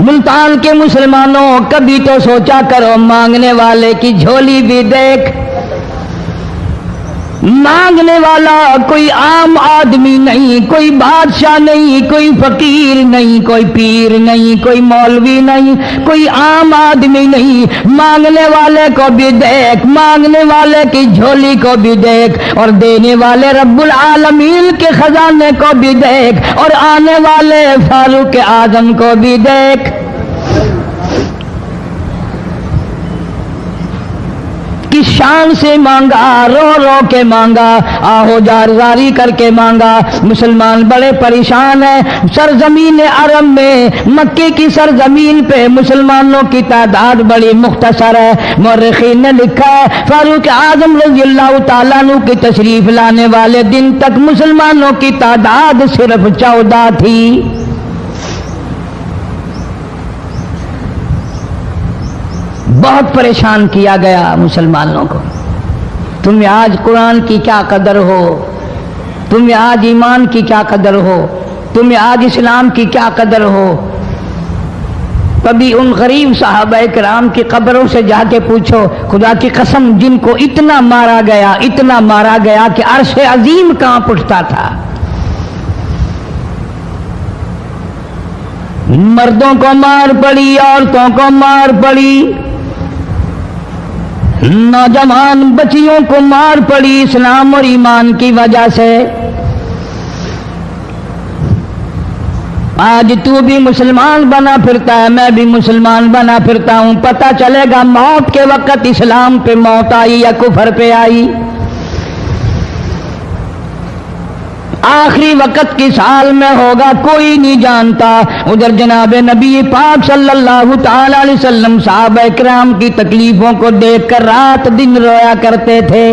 ملتان کے مسلمانوں کبھی تو سوچا کرو مانگنے والے کی جھولی بھی دیکھ. مانگنے والا کوئی عام آدمی نہیں، کوئی بادشاہ نہیں، کوئی فقیر نہیں، کوئی پیر نہیں، کوئی مولوی نہیں، کوئی عام آدمی نہیں. مانگنے والے کو بھی دیکھ، مانگنے والے کی جھولی کو بھی دیکھ، اور دینے والے رب العالمین کے خزانے کو بھی دیکھ، اور آنے والے فاروق اعظم کو بھی دیکھ. کس شان سے مانگا، رو رو کے مانگا، آہو جار زاری کر کے مانگا. مسلمان بڑے پریشان ہیں. سرزمین عرب میں مکے کی سرزمین پہ مسلمانوں کی تعداد بڑی مختصر ہے. مورخین نے لکھا ہے فاروق اعظم رضی اللہ تعالیٰ عنہ کی تشریف لانے والے دن تک مسلمانوں کی تعداد صرف 14 تھی. بہت پریشان کیا گیا مسلمانوں کو. تمہیں آج قرآن کی کیا قدر ہو، تمہیں آج ایمان کی کیا قدر ہو، تمہیں آج اسلام کی کیا قدر ہو. کبھی ان غریب صحابہ کرام کی قبروں سے جا کے پوچھو، خدا کی قسم جن کو اتنا مارا گیا، اتنا مارا گیا کہ عرش عظیم کانپ اٹھتا تھا. مردوں کو مار پڑی، عورتوں کو مار پڑی، نوجوان بچیوں کو مار پڑی اسلام اور ایمان کی وجہ سے. آج تو بھی مسلمان بنا پھرتا ہے، میں بھی مسلمان بنا پھرتا ہوں. پتہ چلے گا موت کے وقت اسلام پہ موت آئی یا کفر پہ آئی. آخری وقت کس حال میں ہوگا کوئی نہیں جانتا. ادھر جناب نبی پاک صلی اللہ تعالی علیہ وسلم صحابہ کرام کی تکلیفوں کو دیکھ کر رات دن رویا کرتے تھے.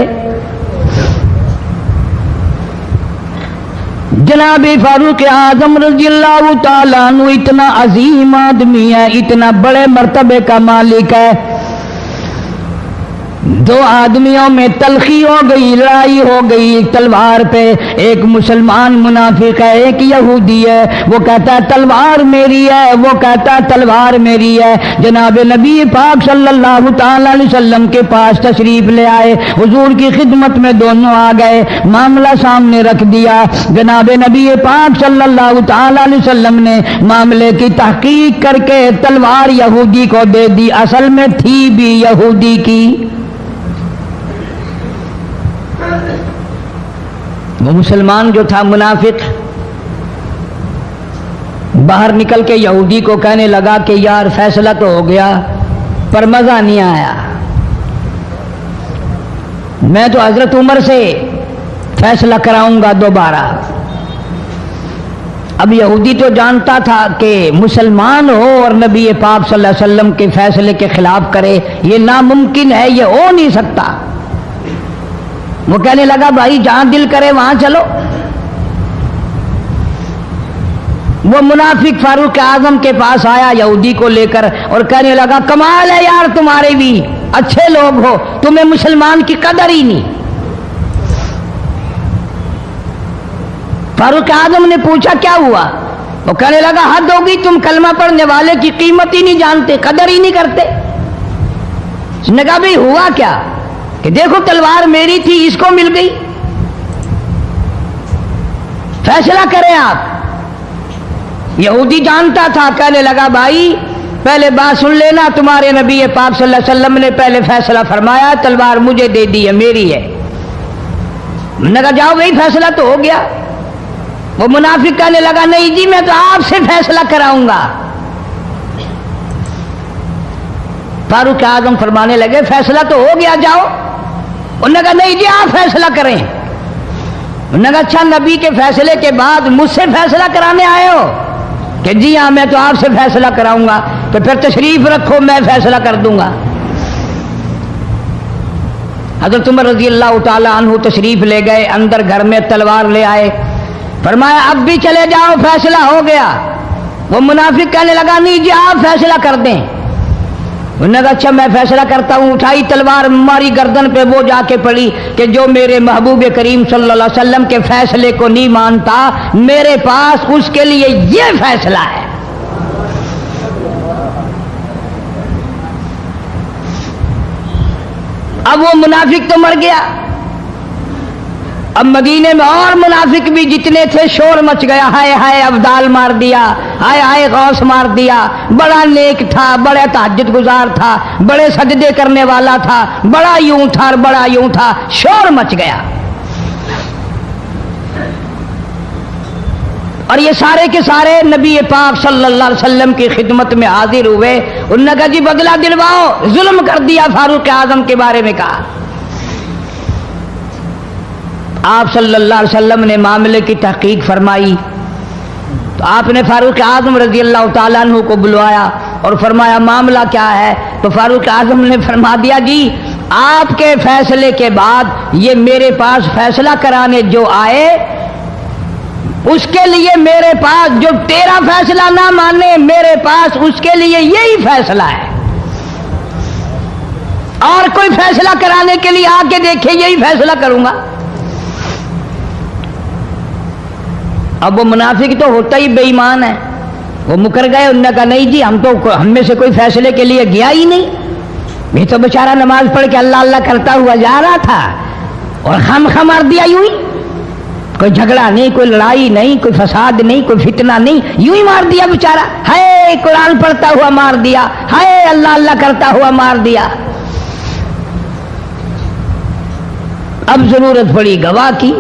جناب فاروق اعظم رضی اللہ تعالیٰ عنہ اتنا عظیم آدمی ہے، اتنا بڑے مرتبے کا مالک ہے. دو آدمیوں میں تلخی ہو گئی، لڑائی ہو گئی تلوار پہ. ایک مسلمان منافق ہے، ایک یہودی ہے. وہ کہتا ہے تلوار میری ہے، وہ کہتا ہے تلوار میری ہے. جناب نبی پاک صلی اللہ تعالی علیہ وسلم کے پاس تشریف لے آئے. حضور کی خدمت میں دونوں آ گئے، معاملہ سامنے رکھ دیا. جناب نبی پاک صلی اللہ تعالی علیہ وسلم نے معاملے کی تحقیق کر کے تلوار یہودی کو دے دی. اصل میں تھی بھی یہودی کی. وہ مسلمان جو تھا منافق باہر نکل کے یہودی کو کہنے لگا کہ یار فیصلہ تو ہو گیا پر مزہ نہیں آیا، میں تو حضرت عمر سے فیصلہ کراؤں گا دوبارہ. اب یہودی تو جانتا تھا کہ مسلمان ہو اور نبی پاک صلی اللہ علیہ وسلم کے فیصلے کے خلاف کرے، یہ ناممکن ہے، یہ ہو نہیں سکتا. وہ کہنے لگا بھائی جہاں دل کرے وہاں چلو. وہ منافق فاروق اعظم کے پاس آیا یہودی کو لے کر اور کہنے لگا کمال ہے یار تمہارے بھی، اچھے لوگ ہو، تمہیں مسلمان کی قدر ہی نہیں. فاروق اعظم نے پوچھا کیا ہوا؟ وہ کہنے لگا حد ہوگی، تم کلمہ پڑھنے والے کی قیمت ہی نہیں جانتے، قدر ہی نہیں کرتے. اس نے کہا بھائی ہوا کیا؟ کہ دیکھو تلوار میری تھی، اس کو مل گئی، فیصلہ کریں آپ. یہودی جانتا تھا، کہنے لگا بھائی پہلے بات سن لینا، تمہارے نبی پاک صلی اللہ علیہ وسلم نے پہلے فیصلہ فرمایا، تلوار مجھے دے دی ہے، میری ہے. میں نے کہا جاؤ بھائی فیصلہ تو ہو گیا. وہ منافق کہنے لگا نہیں جی میں تو آپ سے فیصلہ کراؤں گا. فاروق اعظم فرمانے لگے فیصلہ تو ہو گیا جاؤ. انہوں نے کہا نہیں جی آپ فیصلہ کریں. انہوں نے کہا اچھا نبی کے فیصلے کے بعد مجھ سے فیصلہ کرانے آئے ہو؟ کہ جی ہاں میں تو آپ سے فیصلہ کراؤں گا. تو پھر تشریف رکھو میں فیصلہ کر دوں گا. حضرت عمر رضی اللہ تعالی عنہ تشریف لے گئے اندر، گھر میں تلوار لے آئے. فرمایا اب بھی چلے جاؤ فیصلہ ہو گیا. وہ منافق کہنے لگا نہیں جی آپ فیصلہ کر دیں. انہوں نے کہا اچھا میں فیصلہ کرتا ہوں. اٹھائی تلوار، ماری گردن پہ، وہ جا کے پڑی کہ جو میرے محبوب کریم صلی اللہ علیہ وسلم کے فیصلے کو نہیں مانتا، میرے پاس اس کے لیے یہ فیصلہ ہے. اب وہ منافق تو مر گیا، اب مدینے میں اور منافق بھی جتنے تھے شور مچ گیا، ہائے ہائے ابدال مار دیا، ہائے ہائے غوث مار دیا، بڑا نیک تھا، بڑا تہجد گزار تھا، بڑے سجدے کرنے والا تھا، بڑا یوں تھا اور بڑا یوں تھا، شور مچ گیا۔ اور یہ سارے کے سارے نبی پاک صلی اللہ علیہ وسلم کی خدمت میں حاضر ہوئے، انہوں نے کہا جی بدلہ دلواؤ، ظلم کر دیا فاروق اعظم کے بارے میں کہا۔ آپ صلی اللہ علیہ وسلم نے معاملے کی تحقیق فرمائی تو آپ نے فاروق اعظم رضی اللہ تعالیٰ عنہ کو بلوایا اور فرمایا معاملہ کیا ہے؟ تو فاروق اعظم نے فرما دیا جی آپ کے فیصلے کے بعد یہ میرے پاس فیصلہ کرانے جو آئے اس کے لیے میرے پاس، جو تیرا فیصلہ نہ مانے میرے پاس اس کے لیے یہی فیصلہ ہے، اور کوئی فیصلہ کرانے کے لیے آ کے دیکھے یہی فیصلہ کروں گا۔ اب وہ منافق تو ہوتا ہی بے ایمان ہے، وہ مکر گئے، انہوں نے کہا نہیں جی ہم میں سے کوئی فیصلے کے لیے گیا ہی نہیں، یہ تو بیچارہ نماز پڑھ کے اللہ اللہ کرتا ہوا جا رہا تھا اور خم مار دیا یوں ہی، کوئی جھگڑا نہیں، کوئی لڑائی نہیں، کوئی فساد نہیں، کوئی فتنہ نہیں، یوں ہی مار دیا بیچارہ، ہائے قرآن پڑھتا ہوا مار دیا، ہائے اللہ اللہ کرتا ہوا مار دیا۔ اب ضرورت پڑی گواہ کی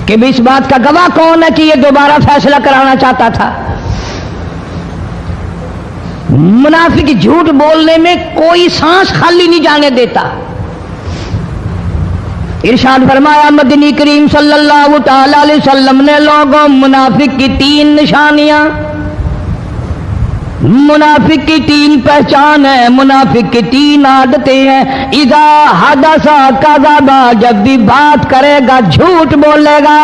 کہ بھی اس بات کا گواہ کون ہے کہ یہ دوبارہ فیصلہ کرانا چاہتا تھا۔ منافق جھوٹ بولنے میں کوئی سانس خالی نہیں جانے دیتا۔ ارشاد فرمایا مدنی کریم صلی اللہ تعالی علیہ وسلم نے لوگوں منافق کی 3 نشانیاں، منافق کی 3 پہچان ہے، منافق کی 3 عادتیں ہیں۔ اذا حدث کذب، جب بھی بات کرے گا جھوٹ بولے گا۔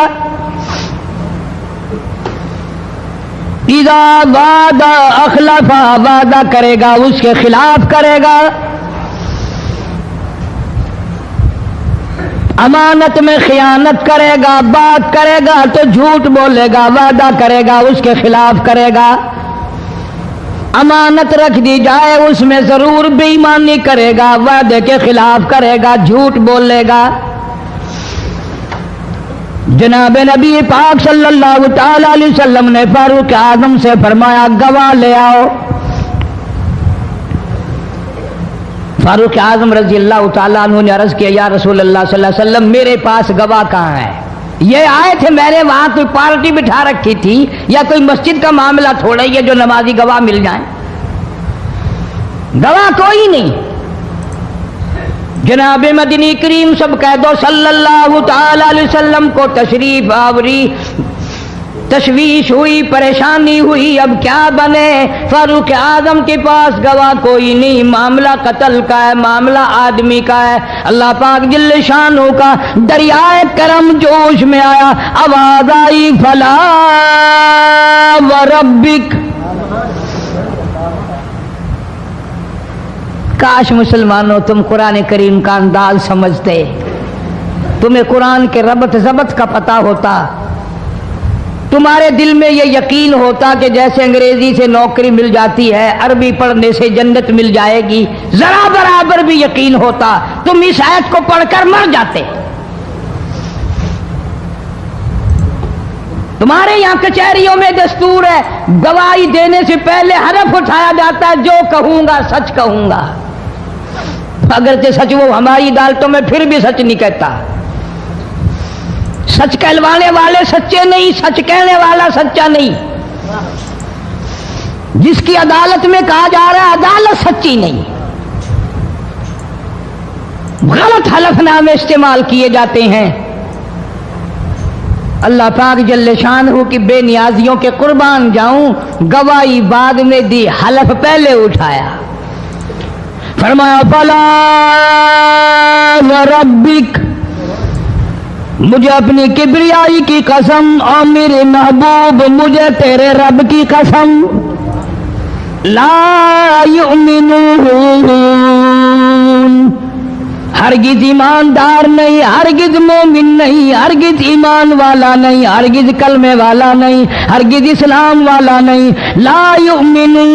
اذا وعد اخلف، وعدہ کرے گا اس کے خلاف کرے گا۔ امانت میں خیانت کرے گا، بات کرے گا تو جھوٹ بولے گا، وعدہ کرے گا اس کے خلاف کرے گا۔ امانت رکھ دی جائے اس میں ضرور بے ایمانی کرے گا، وعدے کے خلاف کرے گا، جھوٹ بولے گا۔ جناب نبی پاک صلی اللہ تعالی علیہ وسلم نے فاروق اعظم سے فرمایا گواہ لے آؤ۔ فاروق اعظم رضی اللہ تعالیٰ عنہ نے عرض کیا یا رسول اللہ صلی اللہ علیہ وسلم میرے پاس گواہ کہاں ہے؟ یہ آئے تھے، میں نے وہاں کوئی پارٹی بٹھا رکھی تھی یا کوئی مسجد کا معاملہ تھوڑا ہی ہے جو نمازی گواہ مل جائیں، گواہ کوئی نہیں۔ جناب مدنی کریم سب کہہ دو صلی اللہ تعالی علیہ وسلم کو تشریف آوری، تشویش ہوئی، پریشانی ہوئی، اب کیا بنے؟ فاروق اعظم کے پاس گواہ کوئی نہیں، معاملہ قتل کا ہے، معاملہ آدمی کا ہے۔ اللہ پاک جل شانہ کا دریائے کرم جوش میں آیا، آواز آئی فلا وربک۔ کاش مسلمانوں تم قرآن کریم کا انداز سمجھتے، تمہیں قرآن کے ربط ضبط کا پتہ ہوتا، تمہارے دل میں یہ یقین ہوتا کہ جیسے انگریزی سے نوکری مل جاتی ہے، عربی پڑھنے سے جنت مل جائے گی، ذرا برابر بھی یقین ہوتا تم اس آیت کو پڑھ کر مر جاتے۔ تمہارے یہاں کچہریوں میں دستور ہے گواہی دینے سے پہلے حرف اٹھایا جاتا ہے، جو کہوں گا سچ کہوں گا، اگرچہ سچ وہ ہماری عدالتوں میں پھر بھی سچ نہیں کہتا۔ سچ کہلوانے والے سچے نہیں، سچ کہنے والا سچا نہیں۔ جس کی عدالت میں کہا جا رہا ہے عدالت سچی نہیں، غلط حلف نامے استعمال کیے جاتے ہیں۔ اللہ پاک جل شانہ کی بے نیازیوں کے قربان جاؤں، گواہی بعد میں دی، حلف پہلے اٹھایا۔ فرمایا فلا وربک، مجھے اپنی کبریائی کی قسم اور میرے محبوب مجھے تیرے رب کی قسم، لا یؤمنون، ہرگز ایماندار نہیں، ہرگز مومن نہیں، ہرگز ایمان والا نہیں، ہرگز کلمے والا نہیں، ہرگز اسلام والا نہیں، لا یؤمنون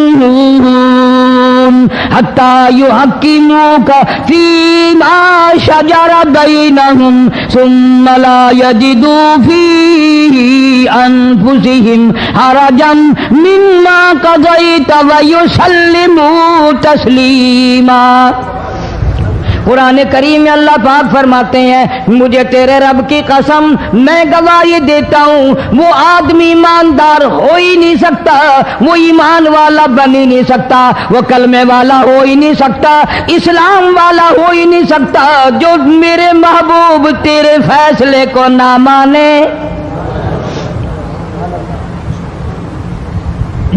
يعدلون حتى يحكموك فيما شجر بينهم ثم لا يجدوا في أنفسهم حرجا مما قضيت ويسلموا تسليما. قرآن کریم میں اللہ پاک فرماتے ہیں مجھے تیرے رب کی قسم میں گواہی دیتا ہوں وہ آدمی ایماندار ہو ہی نہیں سکتا، وہ ایمان والا بن ہی نہیں سکتا، وہ کلمے والا ہو ہی نہیں سکتا، اسلام والا ہو ہی نہیں سکتا جو میرے محبوب تیرے فیصلے کو نہ مانے،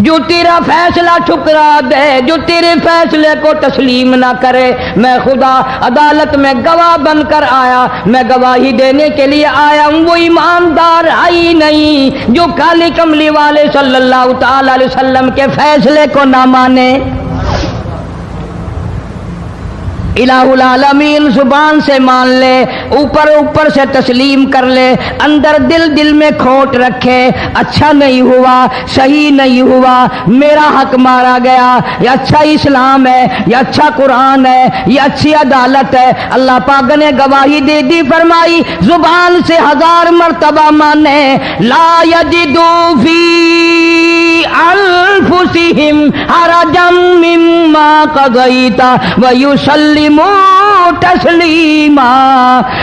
جو تیرا فیصلہ ٹھکرا دے، جو تیرے فیصلے کو تسلیم نہ کرے. میں خدا عدالت میں گواہ بن کر آیا، میں گواہی دینے کے لیے آیا ہوں وہ ایماندار ہی نہیں جو کالی کملی والے صلی اللہ تعالی علیہ وسلم کے فیصلے کو نہ مانے. الہ العالمین زبان سے مان لے، اوپر سے تسلیم کر لے، اندر دل میں کھوٹ رکھے، اچھا نہیں ہوا، صحیح نہیں ہوا، میرا حق مارا گیا، یہ اچھا اسلام ہے، یہ اچھا قرآن ہے، یہ اچھی عدالت ہے. اللہ پاک نے گواہی دے دی، فرمائی زبان سے 1000 مرتبہ مانے، لا یجدو فی انفسہم حرجا مما قضیت ویسلموا تسلیما.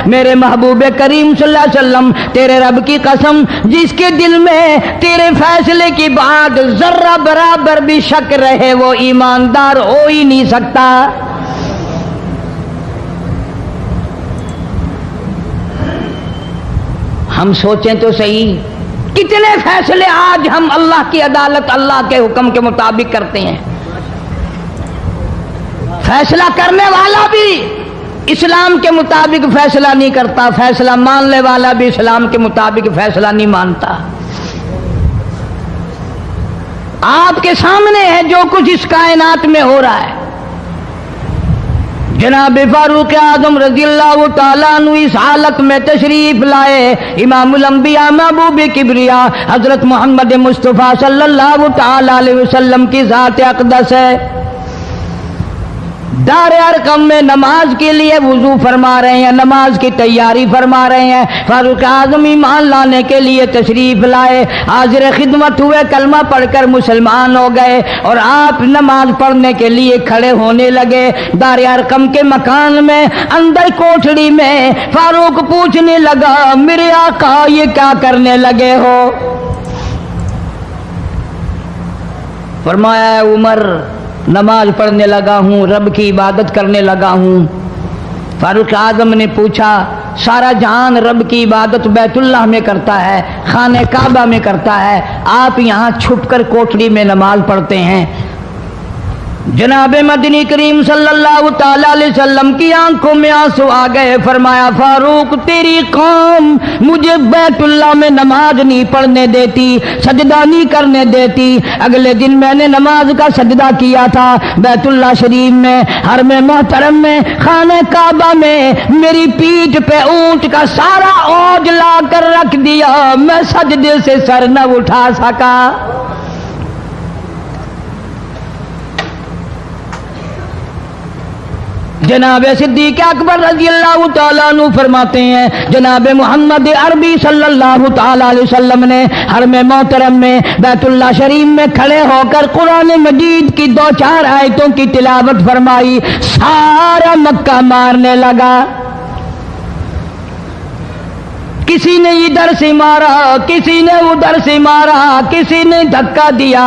میرے محبوب کریم صلی اللہ علیہ وسلم تیرے رب کی قسم جس کے دل میں تیرے فیصلے کی بات ذرہ برابر بھی شک رہے وہ ایماندار ہو ہی نہیں سکتا. ہم سوچیں تو صحیح کتنے فیصلے آج ہم اللہ کی عدالت اللہ کے حکم کے مطابق کرتے ہیں. فیصلہ کرنے والا بھی اسلام کے مطابق فیصلہ نہیں کرتا، فیصلہ ماننے والا بھی اسلام کے مطابق فیصلہ نہیں مانتا. آپ کے سامنے ہے جو کچھ اس کائنات میں ہو رہا ہے. جناب فاروق اعظم رضی اللہ تعالیٰ عنہ اس حالت میں تشریف لائے. امام الانبیاء محبوب کبریا حضرت محمد مصطفیٰ صلی اللہ تعالیٰ علیہ وسلم کی ذات اقدس ہے. دار ارقم میں نماز کے لیے وضو فرما رہے ہیں، نماز کی تیاری فرما رہے ہیں. فاروق اعظم ایمان لانے کے لیے تشریف لائے، حاضر خدمت ہوئے، کلمہ پڑھ کر مسلمان ہو گئے اور آپ نماز پڑھنے کے لیے کھڑے ہونے لگے. دار ارقم کے مکان میں اندر کوٹھڑی میں فاروق پوچھنے لگا میرے آقا یہ کیا کرنے لگے ہو؟ فرمایا عمر نماز پڑھنے لگا ہوں، رب کی عبادت کرنے لگا ہوں. فاروق اعظم نے پوچھا سارا جہان رب کی عبادت بیت اللہ میں کرتا ہے، خانہ کعبہ میں کرتا ہے، آپ یہاں چھپ کر کوٹھڑی میں نماز پڑھتے ہیں. جناب مدنی کریم صلی اللہ تعالی علیہ وسلم کی آنکھوں میں آنسو آ گئے. فرمایا فاروق تیری قوم مجھے بیت اللہ میں نماز نہیں پڑھنے دیتی، سجدہ نہیں کرنے دیتی. اگلے دن میں نے نماز کا سجدہ کیا تھا بیت اللہ شریف میں، حرم محترم میں، خانہ کعبہ میں. میری پیٹھ پہ اونٹ کا سارا اوج لا کر رکھ دیا، میں سجدے سے سر نہ اٹھا سکا. جناب صدیق اکبر رضی اللہ تعالیٰ عنہ فرماتے ہیں جناب محمد عربی صلی اللہ تعالیٰ علیہ وسلم نے حرم محترم میں بیت اللہ شریف میں کھڑے ہو کر قرآن مجید کی 2-4 آیتوں کی تلاوت فرمائی. سارا مکہ مارنے لگا. کسی نے ادھر سے مارا، کسی نے ادھر سے مارا، کسی نے دھکا دیا،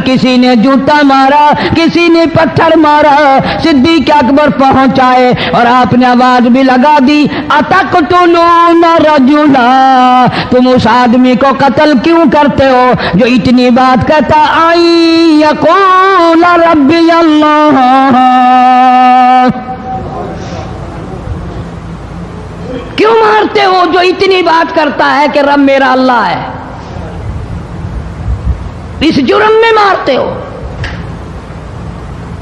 کسی نے جوتا مارا، کسی نے پتھر مارا. صدیق اکبر پہنچائے اور آپ نے آواز بھی لگا دی اتقتلون رجلا، تم اس آدمی کو قتل کیوں کرتے ہو جو اتنی بات کہتا آئی یقول ربی اللہ. کیوں مارتے ہو جو اتنی بات کرتا ہے کہ رب میرا اللہ ہے؟ اس جرم میں مارتے ہو.